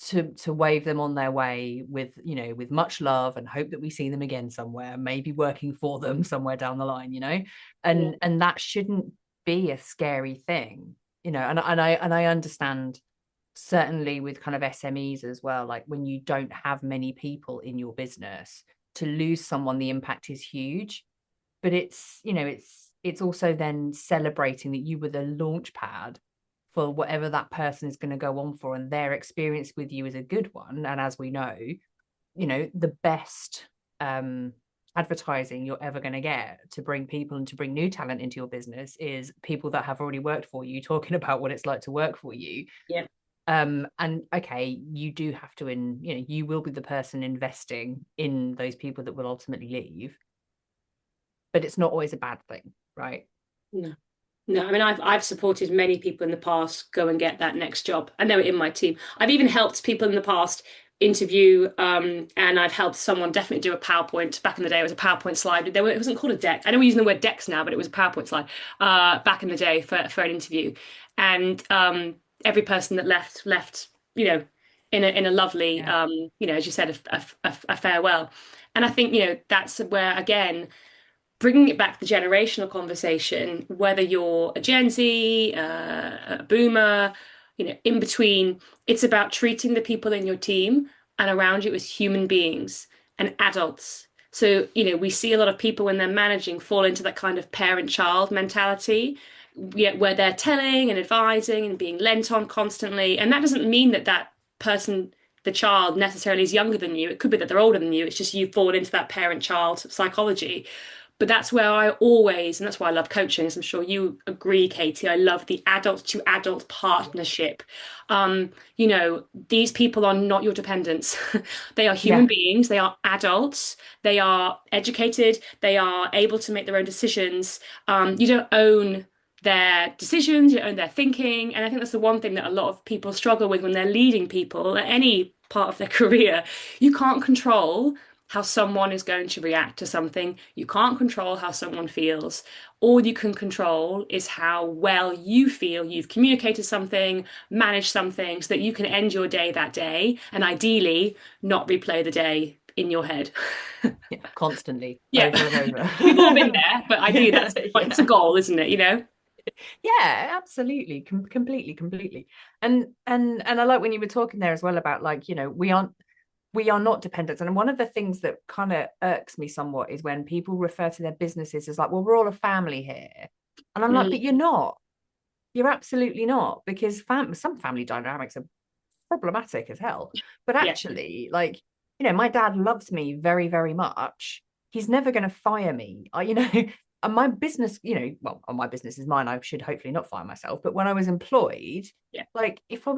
to wave them on their way with with much love and hope that we see them again somewhere, maybe working for them somewhere down the line, Yeah. and that shouldn't be a scary thing, and I understand certainly with kind of SMEs as well, like when you don't have many people in your business, to lose someone, the impact is huge. But it's also then celebrating that you were the launch pad for whatever that person is going to go on for, and their experience with you is a good one. And as we know, the best advertising you're ever going to get to bring people and to bring new talent into your business is people that have already worked for you talking about what it's like to work for you. Yeah. And okay, you do have to you will be the person investing in those people that will ultimately leave, but it's not always a bad thing, right? No. No, I mean I've supported many people in the past go and get that next job, and they were in my team. I've even helped people in the past interview, and I've helped someone definitely do a PowerPoint. Back in the day, it was a PowerPoint slide. It wasn't called a deck. I know we're using the word decks now, but it was a PowerPoint slide back in the day for an interview. And every person that left, in a lovely, Yeah. as you said, a farewell. And I think that's where again bringing it back to the generational conversation, whether you're a Gen Z, a boomer, in between, it's about treating the people in your team and around you as human beings and adults. So, we see a lot of people when they're managing fall into that kind of parent-child mentality, where they're telling and advising and being lent on constantly. And that doesn't mean that that person, the child, necessarily is younger than you. It could be that they're older than you. It's just you fall into that parent-child psychology. But that's where I always, and that's why I love coaching, as I'm sure you agree, Katie. I love the adult to adult partnership. These people are not your dependents. They are human Yeah. beings, they are adults, they are educated, they are able to make their own decisions. You don't own their decisions, you don't own their thinking. And I think that's the one thing that a lot of people struggle with when they're leading people at any part of their career. You can't control how someone is going to react to something. You can't control how someone feels. All you can control is how well you feel you've communicated something, managed something, so that you can end your day that day and ideally not replay the day in your head. Yeah, constantly, Yeah, over and over. we've all been there, but ideally that's Yeah. it's a goal, isn't it? Yeah, absolutely, completely. And I like when you were talking there as well about, like, we are not dependents. And one of the things that kind of irks me somewhat is when people refer to their businesses as like, well, we're all a family here. And I'm like, but you're absolutely not, because some family dynamics are problematic as hell. But Yeah. actually, like, my dad loves me very, very much. He's never going to fire me. And my business, well, my business is mine. I should hopefully not fire myself. But when I was employed, Yeah. like if I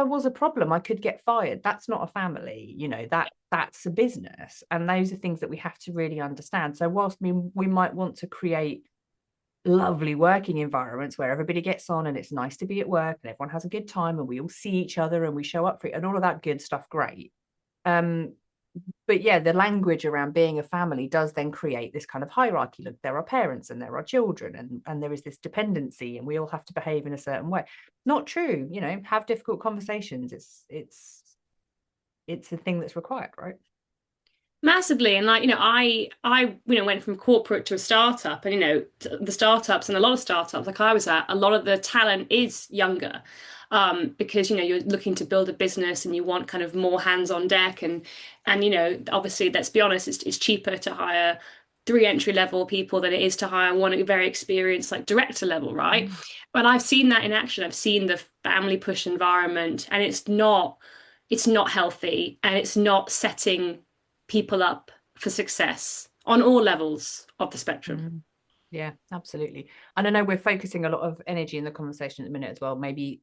was a problem, I could get fired. That's not a family, that's a business. And those are things that we have to really understand. So whilst we might want to create lovely working environments where everybody gets on and it's nice to be at work and everyone has a good time and we all see each other and we show up for it and all of that good stuff, great. But yeah, the language around being a family does then create this kind of hierarchy. Look, there are parents and there are children, and there is this dependency, and we all have to behave in a certain way. Not true. Have difficult conversations. It's a thing that's required, right? Massively. And like, I went from corporate to a startup, and the startups, and a lot of startups like I was at, a lot of the talent is younger. Because you're looking to build a business and you want kind of more hands on deck, and obviously, let's be honest, it's cheaper to hire three entry level people than it is to hire one very experienced like director level, right? But I've seen that in action. I've seen the family push environment, and it's not healthy, and it's not setting people up for success on all levels of the spectrum. Yeah, absolutely. And I know we're focusing a lot of energy in the conversation at the minute as well, maybe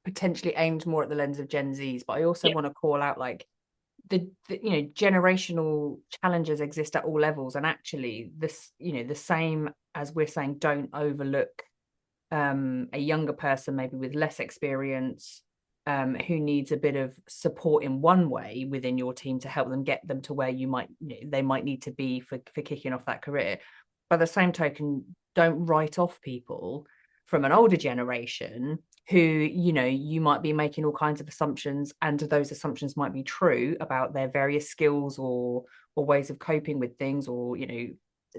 potentially aimed more at the lens of Gen Zs, but I also Yeah, want to call out like the generational challenges exist at all levels, and actually this the same as we're saying, don't overlook a younger person maybe with less experience, who needs a bit of support in one way within your team to help them get them to where they might need to be for kicking off that career. By the same token, don't write off people from an older generation who you might be making all kinds of assumptions, and those assumptions might be true about their various skills or ways of coping with things, or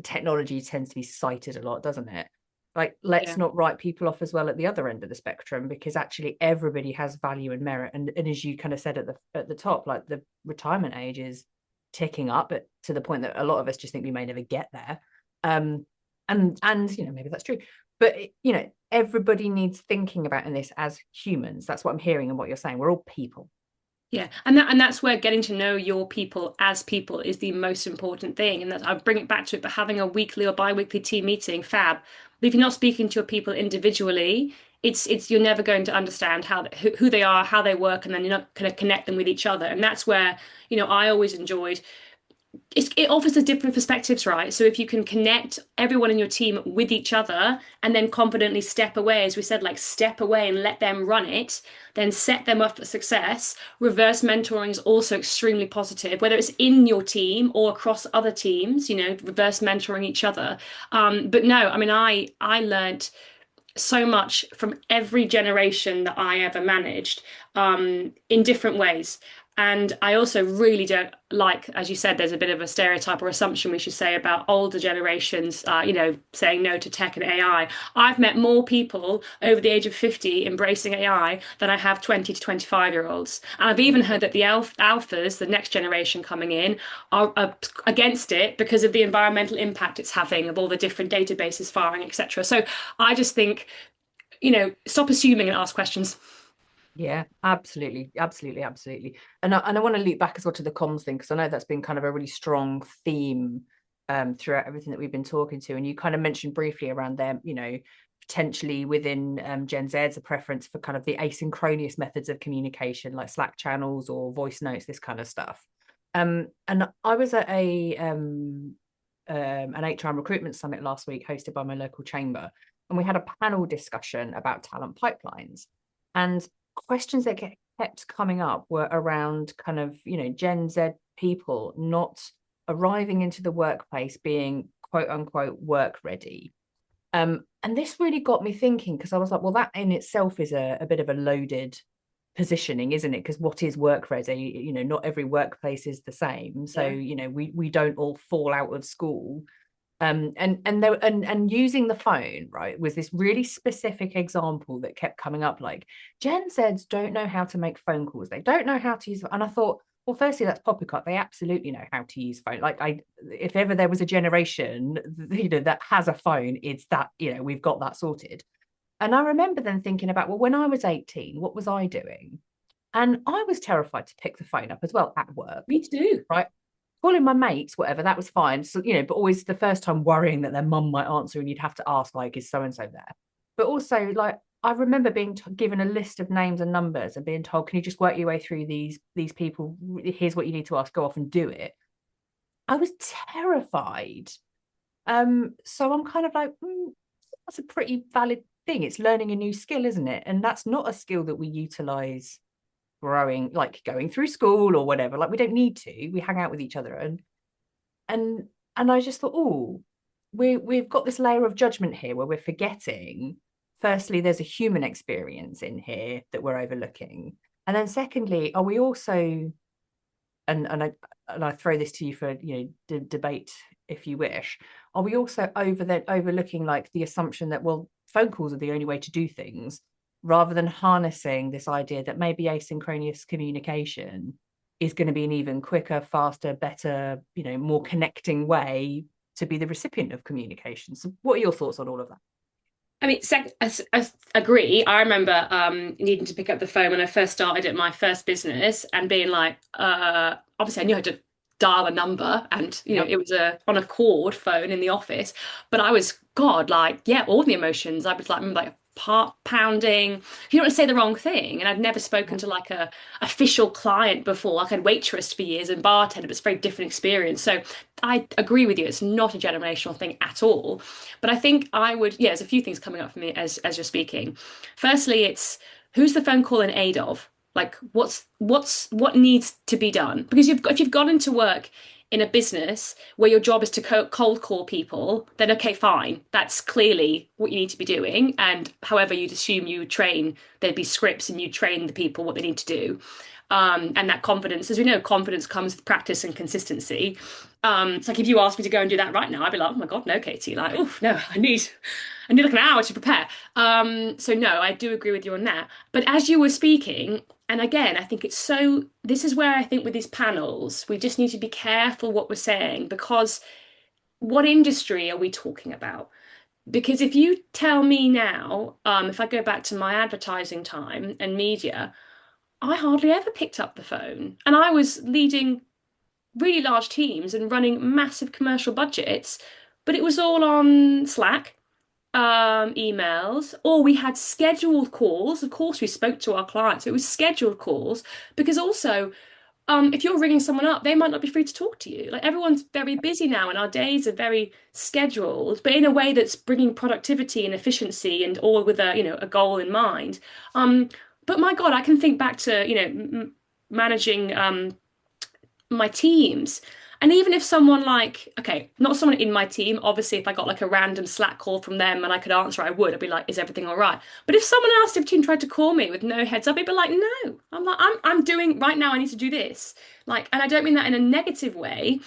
technology tends to be cited a lot, doesn't it? Like, let's yeah, not write people off as well at the other end of the spectrum, because actually everybody has value and merit. And as you kind of said at the top, like, the retirement age is ticking up, but to the point that a lot of us just think we may never get there. And maybe that's true, but everybody needs thinking about in this as humans. That's what I'm hearing and what you're saying. We're all people. yeah. And that's where getting to know your people as people is the most important thing. And that I bring it back to it, but having a weekly or bi-weekly team meeting, fab. But if you're not speaking to your people individually, it's you're never going to understand who they are, how they work, and then you're not going to connect them with each other. And that's where, I always enjoyed it offers the different perspectives, right? So if you can connect everyone in your team with each other and then confidently step away, as we said, like step away and let them run it, then set them up for success. Reverse mentoring is also extremely positive, whether it's in your team or across other teams, reverse mentoring each other. But no, I mean, I learned so much from every generation that I ever managed, in different ways. And I also really don't like, as you said, there's a bit of a stereotype or assumption we should say about older generations, saying no to tech and AI. I've met more people over the age of 50 embracing AI than I have 20 to 25-year-olds. And I've even heard that the alphas, the next generation coming in, are against it because of the environmental impact it's having, of all the different databases firing, etc. So I just think, stop assuming and ask questions. Yeah, absolutely, absolutely, absolutely. And I want to loop back as well to the comms thing, because I know that's been kind of a really strong theme throughout everything that we've been talking to. And you kind of mentioned briefly around them, potentially within Gen Z's a preference for kind of the asynchronous methods of communication, like Slack channels or voice notes, this kind of stuff. And I was at an HR and recruitment summit last week hosted by my local chamber, and we had a panel discussion about talent pipelines. And questions that kept coming up were around kind of, Gen Z people not arriving into the workplace being quote unquote work ready. And this really got me thinking, because I was like, well, that in itself is a bit of a loaded positioning, isn't it? Because what is work ready? Not every workplace is the same. So, Yeah. we don't all fall out of school. And using the phone, right, was this really specific example that kept coming up, like, Gen Zs don't know how to make phone calls, they don't know how to use, and I thought, Well, firstly, that's poppycock. They absolutely know how to use phone. Like if ever there was a generation, that has a phone, it's that, we've got that sorted. And I remember then thinking about, well, when I was 18, what was I doing? And I was terrified to pick the phone up as well at work, Me too. right? Calling my mates, whatever, that was fine. So, but always the first time worrying that their mum might answer and you'd have to ask, like, is so and so there? But also, like, I remember being given a list of names and numbers and being told, can you just work your way through these people? Here's what you need to ask, go off and do it. I was terrified. So I'm kind of like, that's a pretty valid thing. It's learning a new skill, isn't it? And that's not a skill that we utilize growing, like going through school or whatever. Like we don't need to. We hang out with each other, and and I just thought, oh, we've got this layer of judgment here where we're forgetting. Firstly, there's a human experience in here that we're overlooking, and then secondly, are we also, and I throw this to you for debate if you wish, are we also overlooking like the assumption that, well, phone calls are the only way to do things, rather than harnessing this idea that maybe asynchronous communication is going to be an even quicker, faster, better, more connecting way to be the recipient of communication. So what are your thoughts on all of that? I mean, I agree. I remember needing to pick up the phone when I first started at my first business and being like, obviously I knew how to dial a number and Yep. it was on a cord phone in the office, but I was God, like, yeah, all the emotions. I was like, remember, like heart pounding. You don't want to say the wrong thing. And I'd never spoken Yep. to like a official client before. Like I'd waitressed for years and bartended, but it's a very different experience. So I agree with you. It's not a generational thing at all. But I think I would, yeah, there's a few things coming up for me as you're speaking. Firstly, it's who's the phone call in aid of? Like what needs to be done? Because if you've gone into work in a business where your job is to cold call people, then okay, fine. That's clearly what you need to be doing. And however you'd assume you would train, there'd be scripts and you train the people what they need to do. And that confidence, as we know, confidence comes with practice and consistency. It's like if you asked me to go and do that right now, I'd be like, oh my God, no, Katie. Like, oh no, I need like an hour to prepare. So no, I do agree with you on that. But as you were speaking, and again, I think this is where I think with these panels, we just need to be careful what we're saying because what industry are we talking about? Because if you tell me now, if I go back to my advertising time and media, I hardly ever picked up the phone. And I was leading really large teams and running massive commercial budgets, but it was all on Slack, emails, or we had scheduled calls. Of course, we spoke to our clients. It was scheduled calls because also, if you're ringing someone up, they might not be free to talk to you. Like everyone's very busy now, and our days are very scheduled, but in a way that's bringing productivity and efficiency, and all with a goal in mind. But my God, I can think back to managing my teams. And even if someone like, okay, not someone in my team, obviously, if I got like a random Slack call from them and I could answer, I would. I'd be like, is everything all right? But if someone else in the team tried to call me with no heads up, I'd be like, no. I'm like, I'm doing right now, I need to do this. Like, and I don't mean that in a negative way,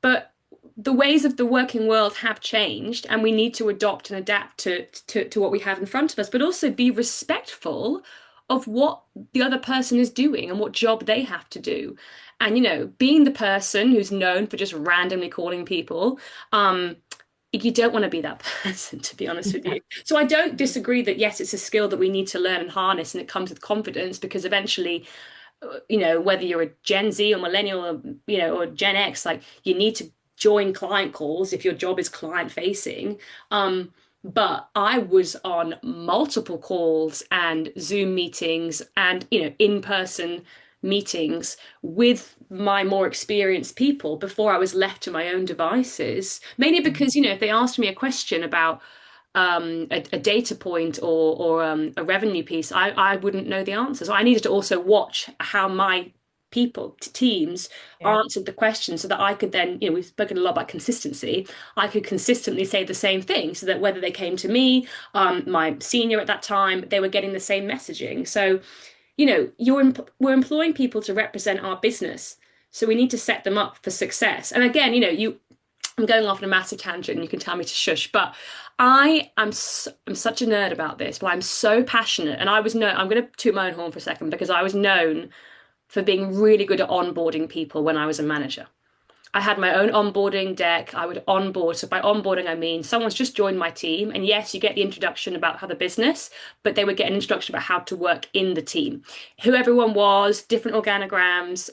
but the ways of the working world have changed and we need to adopt and adapt to what we have in front of us, but also be respectful of what the other person is doing and what job they have to do. And, being the person who's known for just randomly calling people, you don't want to be that person, to be honest with you. So I don't disagree that, yes, it's a skill that we need to learn and harness, and it comes with confidence because eventually, whether you're a Gen Z or millennial or, or Gen X, like you need to join client calls if your job is client facing. But I was on multiple calls and Zoom meetings and, in-person meetings with my more experienced people before I was left to my own devices. Mainly because, if they asked me a question about a data point or a revenue piece, I wouldn't know the answer. So I needed to also watch how my people, teams Yeah. answered the question so that I could then, we've spoken a lot about consistency. I could consistently say the same thing so that whether they came to me, my senior at that time, they were getting the same messaging. So, we're employing people to represent our business. So we need to set them up for success. And again, I'm going off on a massive tangent and you can tell me to shush, but I'm such a nerd about this, but I'm so passionate. And I'm going to toot my own horn for a second because I was known for being really good at onboarding people when I was a manager. I had my own onboarding deck. I would onboard. So by onboarding, I mean someone's just joined my team. And yes, you get the introduction about how the business, but they would get an introduction about how to work in the team, who everyone was, different organograms,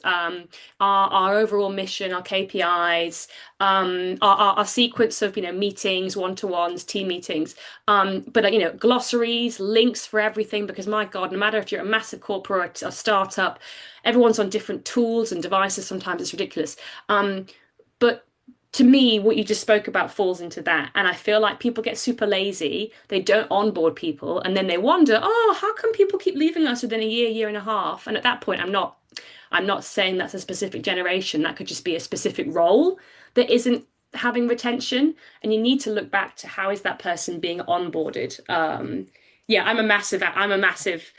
our overall mission, our KPIs, our sequence of, meetings, one-to-ones, team meetings. But, glossaries, links for everything, because my God, no matter if you're a massive corporate, a startup, everyone's on different tools and devices. Sometimes it's ridiculous. But to me, what you just spoke about falls into that. And I feel like people get super lazy. They don't onboard people. And then they wonder, oh, how come people keep leaving us within a year, year and a half? And at that point, I'm not saying that's a specific generation. That could just be a specific role that isn't having retention. And you need to look back to how is that person being onboarded. Yeah, I'm a massive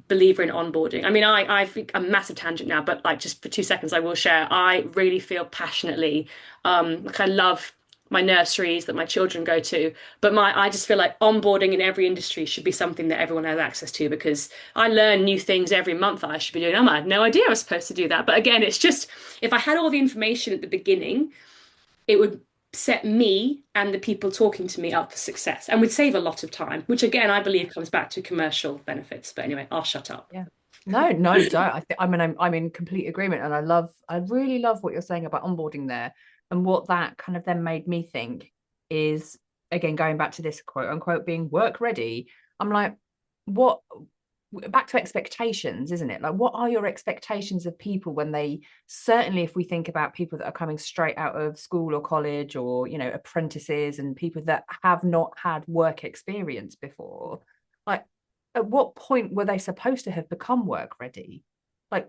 believer in onboarding. I mean, I'm a massive tangent now, but like just for 2 seconds, I will share. I really feel passionately, like I love my nurseries that my children go to, but I just feel like onboarding in every industry should be something that everyone has access to, because I learn new things every month that I should be doing. I had no idea I was supposed to do that. But again, it's just if I had all the information at the beginning, it would set me and the people talking to me up for success and would save a lot of time, which again, I believe comes back to commercial benefits. But anyway, I'll shut up. Yeah. No, no, don't. I'm in complete agreement, and I really love what you're saying about onboarding there, and what that kind of then made me think is, again, going back to this quote unquote being work ready. I'm like, what? Back to expectations, isn't it? Like, what are your expectations of people when they, certainly if we think about people that are coming straight out of school or college, or apprentices, and people that have not had work experience before, like, at what point were they supposed to have become work ready? Like,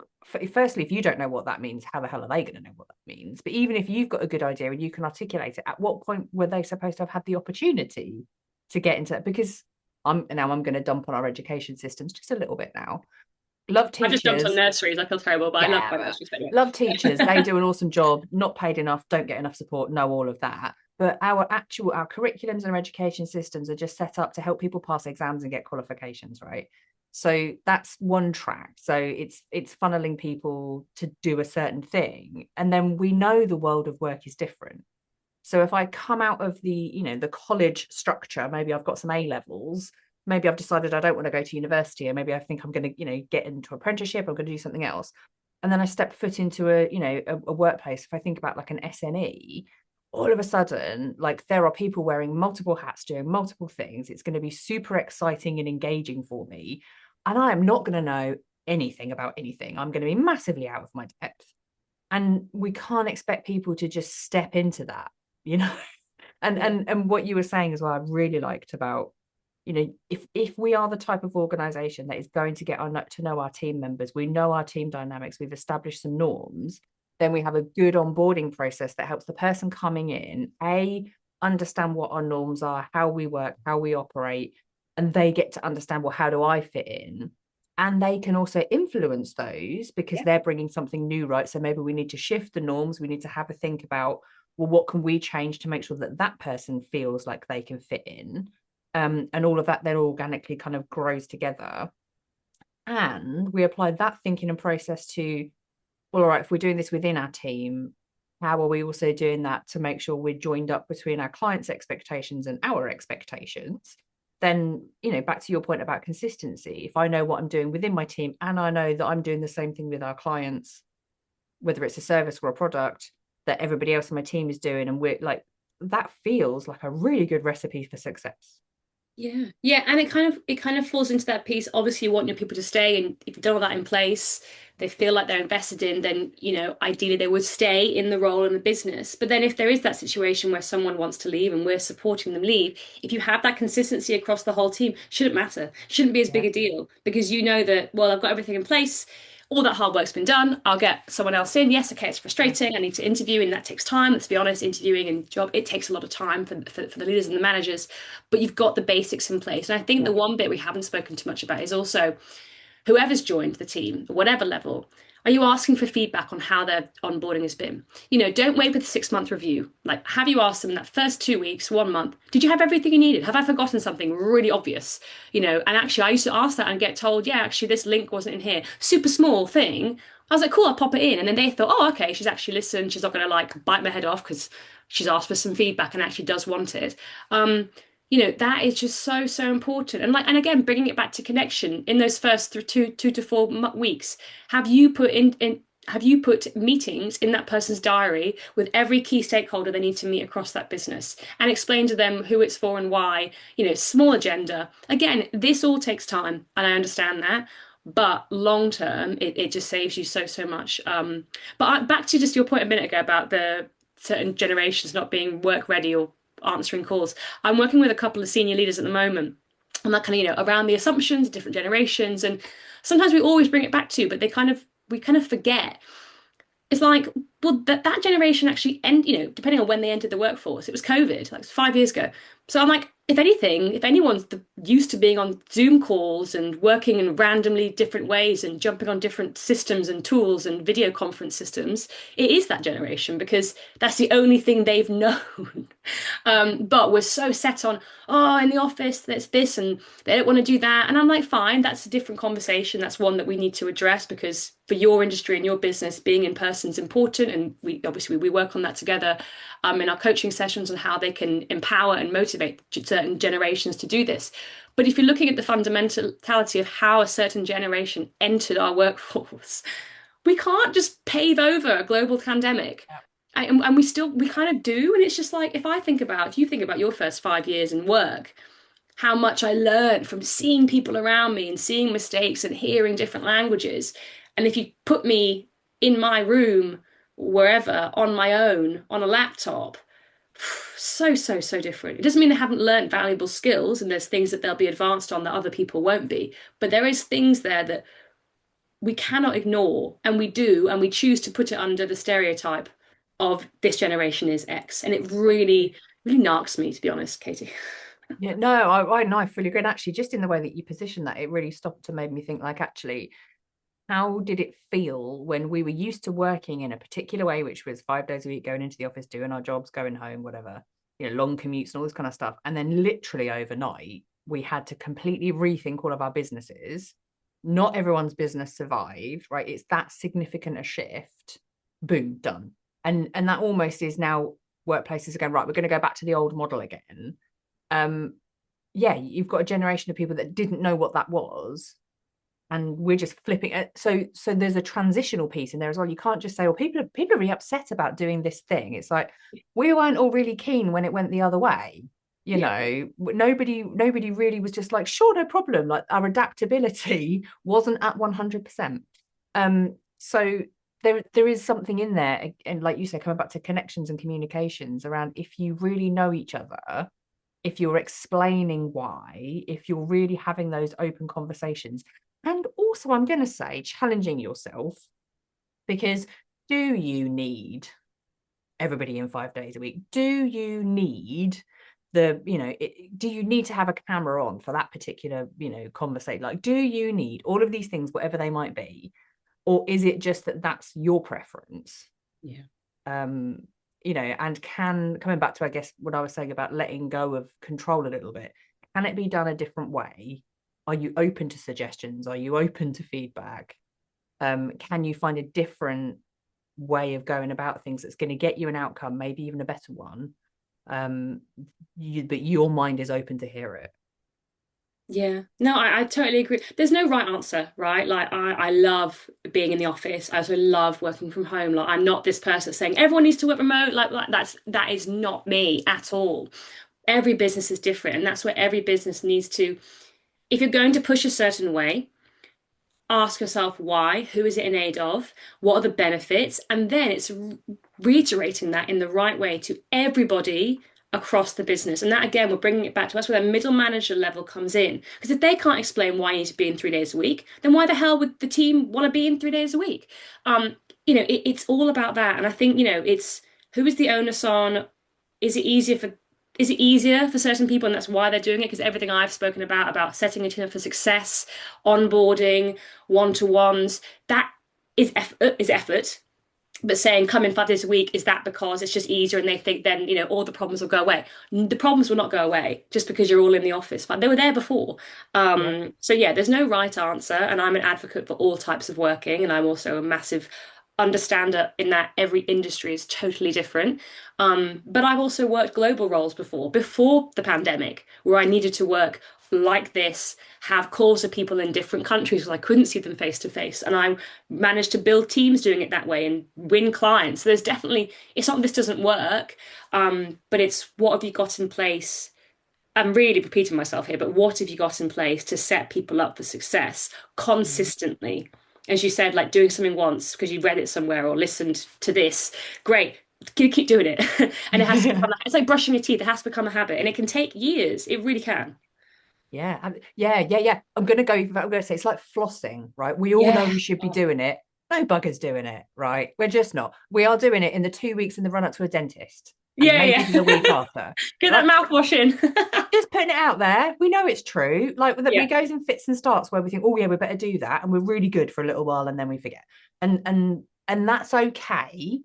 firstly, if you don't know what that means, how the hell are they going to know what that means? But even if you've got a good idea and you can articulate it, at what point were they supposed to have had the opportunity to get into that? Because I'm going to dump on our education systems just a little bit now. Love I just jumped on teachers. nurseries. I feel terrible, but I love my Yeah, nurseries anyway. love teachers. They do an awesome job, not paid enough, don't get enough support, know all of that. But our curriculums and our education systems are just set up to help people pass exams and get qualifications, right? So that's one track. So it's funneling people to do a certain thing. And then we know the world of work is different. So if I come out of the college structure, maybe I've got some A levels, maybe I've decided I don't want to go to university, or maybe I think I'm going to, get into apprenticeship, I'm going to do something else. And then I step foot into a workplace. If I think about like an SME, all of a sudden, like, there are people wearing multiple hats, doing multiple things. It's going to be super exciting and engaging for me. And I am not going to know anything about anything. I'm going to be massively out of my depth. And we can't expect people to just step into that, you know? And what you were saying as well, I really liked about, if we are the type of organization that is going to get to know our team members, we know our team dynamics, we've established some norms, then we have a good onboarding process that helps the person coming in, understand what our norms are, how we work, how we operate, and they get to understand, well, how do I fit in? And they can also influence those, because they're bringing something new, right? So maybe we need to shift the norms. We need to have a think about, well, what can we change to make sure that that person feels like they can fit in? And all of that then organically kind of grows together. And we apply that thinking and process to, well, all right, if we're doing this within our team, how are we also doing that to make sure we're joined up between our clients' expectations and our expectations? Then, back to your point about consistency, if I know what I'm doing within my team, and I know that I'm doing the same thing with our clients, whether it's a service or a product that everybody else on my team is doing, and we're like, that feels like a really good recipe for success. Yeah, and it kind of falls into that piece. Obviously, you want your people to stay, and if you've done all that in place, they feel like they're invested in, then ideally they would stay in the role in the business. But then if there is that situation where someone wants to leave and we're supporting them leave, if you have that consistency across the whole team, shouldn't matter, shouldn't be as big a deal, because you know that, well, I've got everything in place. All that hard work's been done. I'll get someone else in. Yes, okay, it's frustrating. I need to interview, and that takes time. Let's be honest, interviewing and job, it takes a lot of time for the leaders and the managers, but you've got the basics in place. And I think the one bit we haven't spoken too much about is also whoever's joined the team, at whatever level, are you asking for feedback on how their onboarding has been? Don't wait for the 6 month review. Like, have you asked them that first 2 weeks, 1 month, did you have everything you needed? Have I forgotten something really obvious? And actually, I used to ask that and get told, yeah, actually, this link wasn't in here. Super small thing. I was like, cool, I'll pop it in. And then they thought, oh, okay, she's actually listened. She's not going to like bite my head off because she's asked for some feedback and actually does want it. That is just so, so important. And again, bringing it back to connection in those first 2 to 4 weeks, have you put meetings in that person's diary with every key stakeholder they need to meet across that business and explain to them who it's for and why, small agenda. Again, this all takes time, and I understand that. But long term, it just saves you so, so much. Back to just your point a minute ago about the certain generations not being work ready or answering calls. I'm working with a couple of senior leaders at the moment, and that kind of, around the assumptions, different generations, and sometimes we always bring it back to, but we kind of forget. It's like, well, that generation actually depending on when they entered the workforce, it was COVID, like 5 years ago. So I'm like, if anything, if anyone's used to being on Zoom calls and working in randomly different ways and jumping on different systems and tools and video conference systems, it is that generation because that's the only thing they've known. But we're so set on, oh, in the office, there's this and they don't want to do that. And I'm like, fine, that's a different conversation. That's one that we need to address because for your industry and your business, being in person is important. And we work on that together in our coaching sessions on how they can empower and motivate certain generations to do this. But if you're looking at the fundamentality of how a certain generation entered our workforce, we can't just pave over a global pandemic. Yeah. And we kind of do. And it's just like, if you think about your first 5 years in work, how much I learned from seeing people around me and seeing mistakes and hearing different languages. And if you put me in my room, wherever, on my own, on a laptop, so, so, so different. It doesn't mean they haven't learned valuable skills and there's things that they'll be advanced on that other people won't be. But there is things there that we cannot ignore, and we do, and we choose to put it under the stereotype of this generation is X. And it really, really narks me, to be honest, Katie. Yeah, no, I fully agree. And actually, just in the way that you position that, it really stopped to made me think, like, actually, how did it feel when we were used to working in a particular way, which was 5 days a week, going into the office, doing our jobs, going home, whatever, long commutes and all this kind of stuff. And then literally overnight, we had to completely rethink all of our businesses. Not everyone's business survived, right? It's that significant a shift. Boom, done. And that almost is now workplaces are going, right, we're going to go back to the old model again. Yeah, you've got a generation of people that didn't know what that was, and we're just flipping it. So there's a transitional piece in there as well. You can't just say, well, people are really upset about doing this thing. It's like, we weren't all really keen when it went the other way. Nobody really was just like, sure, no problem. Like, our adaptability wasn't at 100%. So there is something in there, and like you said, coming back to connections and communications around, if you really know each other, if you're explaining why, if you're really having those open conversations, and also, I'm going to say, challenging yourself, because do you need everybody in 5 days a week? Do you need do you need to have a camera on for that particular, conversation? Like, do you need all of these things, whatever they might be? Or is it just that that's your preference? Yeah. And coming back to, I guess, what I was saying about letting go of control a little bit, can it be done a different way? Are you open to suggestions? Are you open to feedback? Can you find a different way of going about things that's going to get you an outcome, maybe even a better one? But your mind is open to hear it. Yeah, no, I totally agree. There's no right answer, right? Like, I love being in the office. I also love working from home. Like, I'm not this person saying everyone needs to work remote. Like that is not me at all. Every business is different, and that's where every business needs to, if you're going to push a certain way, ask yourself why, who is it in aid of, what are the benefits, and then it's reiterating that in the right way to everybody across the business. And that, again, we're bringing it back to us where the middle manager level comes in. Because if they can't explain why you need to be in 3 days a week, then why the hell would the team want to be in 3 days a week? It's all about that. And I think, it's who is the onus on? Is it easier for is it easier for certain people, and that's why they're doing it? Because everything I've spoken about setting a team up for success, onboarding, one-to-ones, that is effort. But saying come in 5 days a week, is that because it's just easier and they think then, all the problems will go away? The problems will not go away just because you're all in the office. But they were there before. Yeah. So yeah, there's no right answer. And I'm an advocate for all types of working. And I'm also a massive understander in that every industry is totally different. But I've also worked global roles before the pandemic, where I needed to work like this, have calls with people in different countries because I couldn't see them face to face. And I managed to build teams doing it that way and win clients. So there's definitely, it's not this doesn't work, but it's what have you got in place? I'm really repeating myself here, but what have you got in place to set people up for success Mhm. consistently? As you said, like doing something once because you read it somewhere or listened to this, great. Keep doing it. And it has to become, it's like brushing your teeth, it has to become a habit. And it can take years. It really can. Yeah, yeah. I'm gonna go. I'm gonna say it's like flossing, right? We all know Yeah. we should be doing it. No bugger's doing it, right? We're just not. We are doing it in the 2 weeks in the run up to a dentist, and Yeah, maybe yeah. the week after, Get that right? mouthwash in. Just putting it out there. We know it's true. Like that, we Yeah. goes in fits and starts where we think, oh yeah, we better do that, and we're really good for a little while, and then we forget. And that's okay.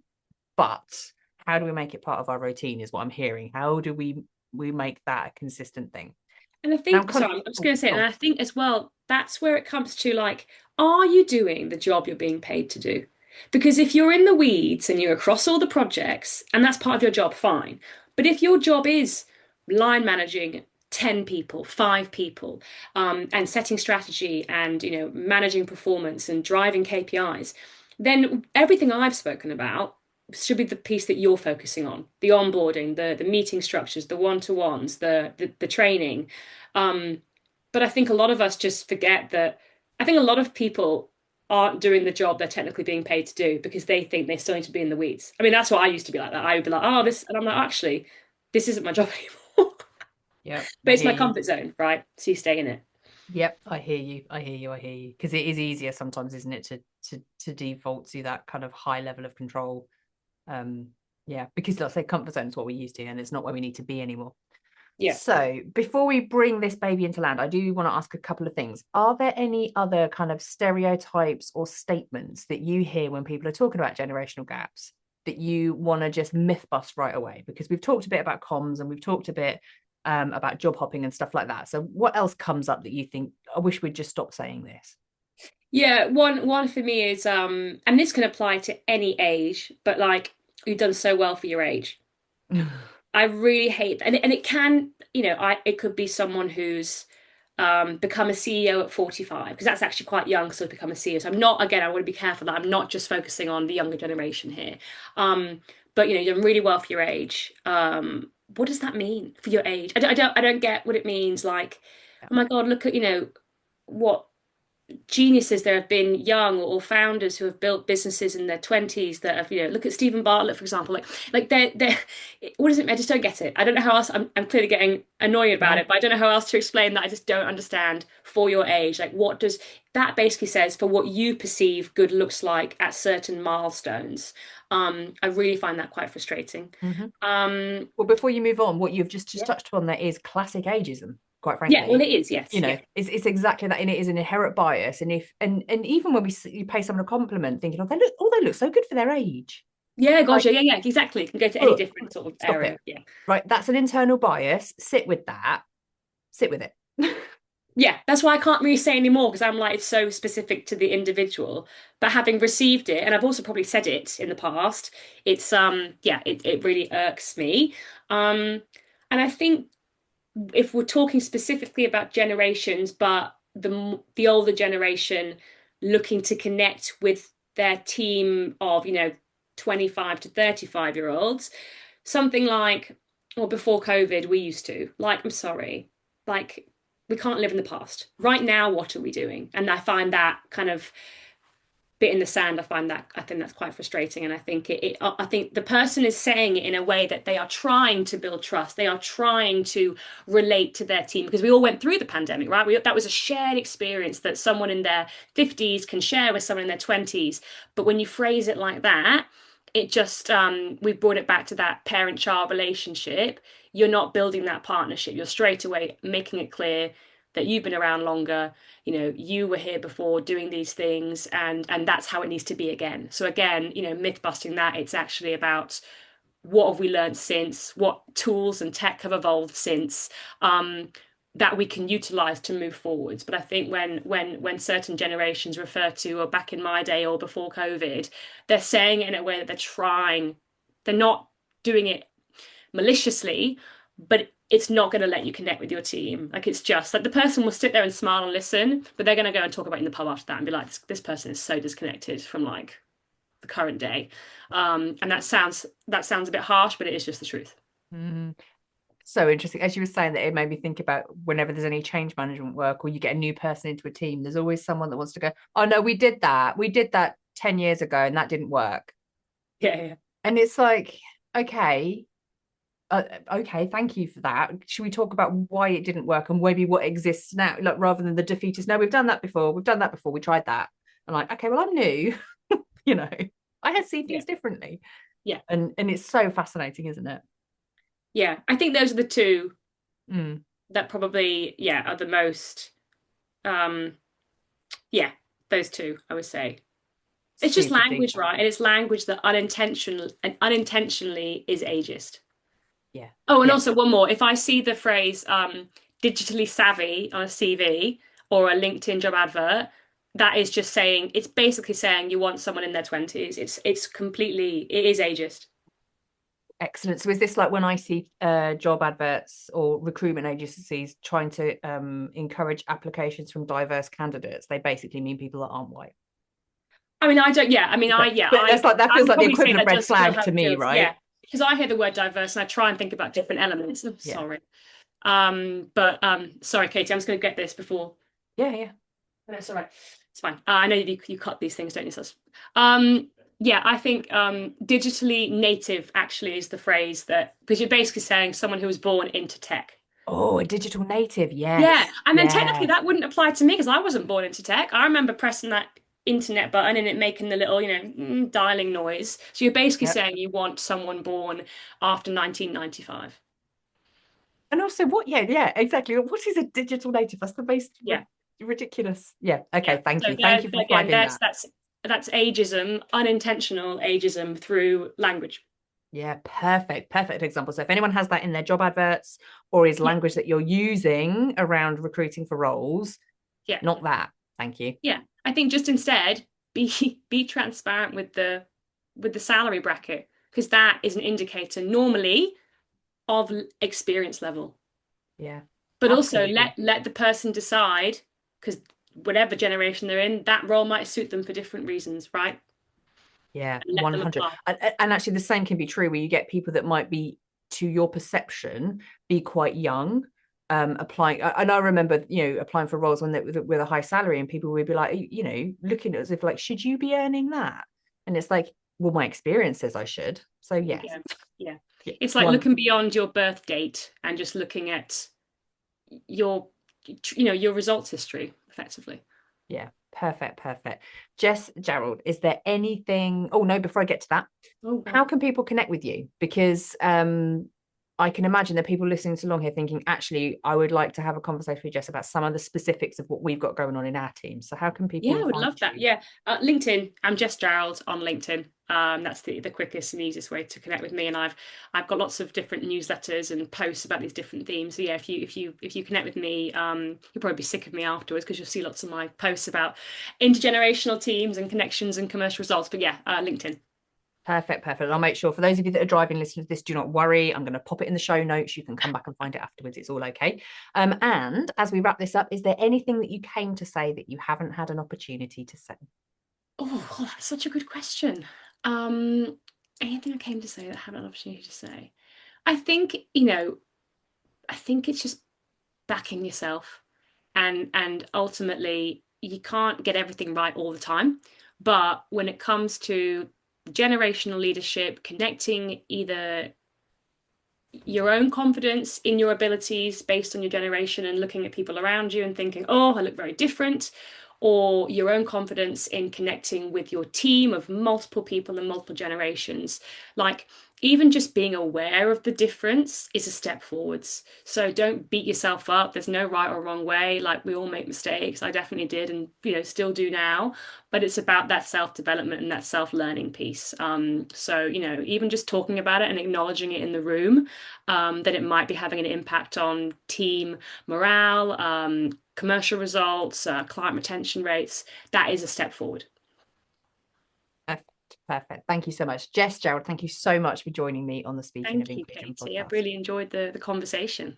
But how do we make it part of our routine? Is what I'm hearing. How do we make that a consistent thing? And I Now, think, sorry, I'm just oh, going to say, and oh, I think as well, that's where it comes to like, are you doing the job you're being paid to do? Because if you're in the weeds and you're across all the projects, and that's part of your job, fine. But if your job is line managing 10 people, 5 people, and setting strategy and, managing performance and driving KPIs, then everything I've spoken about should be the piece that you're focusing on, the onboarding, the meeting structures, the one-to-ones, the training. um, but I think a lot of us just forget that. I think a lot of people aren't doing the job they're technically being paid to do because they think they still need to be in the weeds. I mean, that's what I used to be like that. I would be like, oh, this, and I'm like, actually, this isn't my job anymore. yep, But I it's hear my you. comfort zone, right? So you stay in it. Yep, I hear you. I hear you. I hear you. Because it is easier sometimes, isn't it, to default to that kind of high level of control. Um, yeah, because let's say comfort zone is what we're used to, and it's not where we need to be anymore. Yeah. So before we bring this baby into land, I do want to ask a couple of things. Are there any other kind of stereotypes or statements that you hear when people are talking about generational gaps that you want to just myth bust right away? Because we've talked a bit about comms and we've talked a bit about job hopping and stuff like that. So what else comes up that you think, I wish we'd just stop saying this? Yeah, one for me is and this can apply to any age, but like you've done so well for your age. I really hate and it can, it could be someone who's become a CEO at 45, because that's actually quite young to become a CEO. So I'm not, again, I want to be careful that I'm not just focusing on the younger generation here. But you've done really well for your age. What does that mean for your age? I don't get what it means. Like, oh my God, look at, what geniuses there have been young or founders who have built businesses in their 20s that have, look at Stephen Bartlett, for example. Like they're what does it mean? I just don't get it. I don't know how else. I'm clearly getting annoyed about Yeah. it, but I don't know how else to explain that. I just don't understand for your age. Like, what does that basically says for what you perceive good looks like at certain milestones? I really find that quite frustrating. Mm-hmm. um Well, before you move on, what you've just yeah, touched on there is classic ageism, quite yeah, well frankly. it is, yes, yeah. It's exactly that, and it is an inherent bias. And if and even when you pay someone a compliment, thinking, oh, they look so good for their age. Yeah, Like, gotcha, yeah, exactly. It can go to any oh, different sort of stop it. area. Yeah. Right, that's an internal bias. Sit with that. Sit with it. Yeah, that's why I can't really say anymore because I'm like, it's so specific to the individual. But having received it, and I've also probably said it in the past, it's yeah, it really irks me. Um, and I think if we're talking specifically about generations, but the older generation looking to connect with their team of, 25 to 35 year olds, something like, or before COVID, we used to, like, I'm sorry, like, we can't live in the past. Right now, what are we doing? And I find that kind of bit in the sand. I think that's quite frustrating. And I think I think the person is saying it in a way that they are trying to build trust. They are trying to relate to their team because we all went through the pandemic, right? That was a shared experience that someone in their 50s can share with someone in their 20s. But when you phrase it like that, it just we brought it back to that parent-child relationship. You're not building that partnership. You're straight away making it clear that you've been around longer, you were here before doing these things, and that's how it needs to be again. So again, myth busting that, it's actually about what have we learned since, what tools and tech have evolved since, that we can utilize to move forwards. But I think when certain generations refer to, or back in my day or before COVID, they're saying it in a way that they're not doing it maliciously, but it's not going to let you connect with your team. Like, it's just like the person will sit there and smile and listen, but they're going to go and talk about it in the pub after that and be like, this person is so disconnected from like the current day. And that sounds a bit harsh, but it is just the truth. Mm. So interesting. As you were saying that, it made me think about whenever there's any change management work or you get a new person into a team, there's always someone that wants to go, oh no, we did that 10 years ago and that didn't work. Yeah. And it's like, okay, okay, thank you for that. Should we talk about why it didn't work and maybe what exists now, like rather than the defeatist? No, we've done that before, we tried that. I'm like, okay, well, I'm new. you know I see things differently. Yeah. And it's so fascinating, isn't it? Yeah, I think those are the two Mm. that probably, are the most, um yeah, those two, I would say. It's just Super deep. language, right? And it's language that unintentionally is ageist. Yeah. Oh, and Yeah. also one more. If I see the phrase digitally savvy on a CV or a LinkedIn job advert, that is just saying, it's basically saying you want someone in their 20s. It is ageist. Excellent. So is this like when I see job adverts or recruitment agencies trying to encourage applications from diverse candidates, they basically mean people that aren't white? I mean, I don't, yeah. I mean, Okay. But that's like, that I feels would like the probably say equivalent that red does feel flag how to it me, feels. Yeah. right? Because I hear the word diverse and I try and think about different elements. Oh, Yeah. sorry. But sorry, Katie, I'm just going to get this before. Yeah, yeah. No, it's all right. It's fine. I know you cut these things, don't you? So yeah, I think digitally native actually is the phrase, that because you're basically saying someone who was born into tech. Oh, a digital native. Yeah, Yes. and then technically Yeah. that wouldn't apply to me because I wasn't born into tech. I remember pressing that internet button and it making the little, dialing noise. So you're basically Yep. saying you want someone born after 1995. And also, what? Yeah, yeah, exactly. What is a digital native? That's the most Yeah, ridiculous. Yeah. yeah. Okay. Thank So you. Thank there, you for again, flagging that. that's ageism, unintentional ageism through language. Yeah, perfect. Perfect example. So if anyone has that in their job adverts or is Yeah, language that you're using around recruiting for roles, yeah, not that. Thank you. yeah. I think just instead be transparent with the salary bracket, because that is an indicator normally of experience level. Yeah, But also absolutely. let the person decide, because whatever generation they're in, that role might suit them for different reasons, right? Yeah, And let them 100. apply. And actually the same can be true where you get people that might be, to your perception, be quite young, applying. And I remember, applying for roles when they, with a high salary, and people would be like, looking at it as if like, should you be earning that? And it's like, well, my experience says I should. So yes. Yeah, yeah. Yeah, It's like one. looking beyond your birth date and just looking at your, your results history, effectively. Yeah, perfect, perfect. Jess Jarrold, is there anything? Oh no, before I get to that, Oh, how God. can people connect with you? Because I can imagine that people listening to along here thinking, actually, I would like to have a conversation with Jess about some of the specifics of what we've got going on in our team. So how can Yeah, people I would find love that. you? Yeah. LinkedIn. I'm Jess Jarrold on LinkedIn. That's the quickest and easiest way to connect with me. And I've got lots of different newsletters and posts about these different themes. So yeah, if you connect with me, you'll probably be sick of me afterwards because you'll see lots of my posts about intergenerational teams and connections and commercial results. But yeah, LinkedIn. Perfect, perfect. And I'll make sure for those of you that are driving listening to this, do not worry. I'm going to pop it in the show notes. You can come back and find it afterwards. It's all okay. And as we wrap this up, is there anything that you came to say that you haven't had an opportunity to say? Oh, that's such a good question. Um, Anything I came to say that I haven't had an opportunity to say? I think, I think it's just backing yourself, and ultimately you can't get everything right all the time, but when it comes to generational leadership, connecting either your own confidence in your abilities based on your generation and looking at people around you and thinking, oh, I look very different, or your own confidence in connecting with your team of multiple people and multiple generations. Like, even just being aware of the difference is a step forwards. So don't beat yourself up. There's no right or wrong way. Like, we all make mistakes. I definitely did, and still do now. But it's about that self-development and that self-learning piece. So even just talking about it and acknowledging it in the room, that it might be having an impact on team morale, commercial results, client retention rates, that is a step forward. Perfect. Thank you so much. Jess Jarrold, thank you so much for joining me on the Speaking of Thank you, Inclusion Katie. I've podcast. really enjoyed the conversation.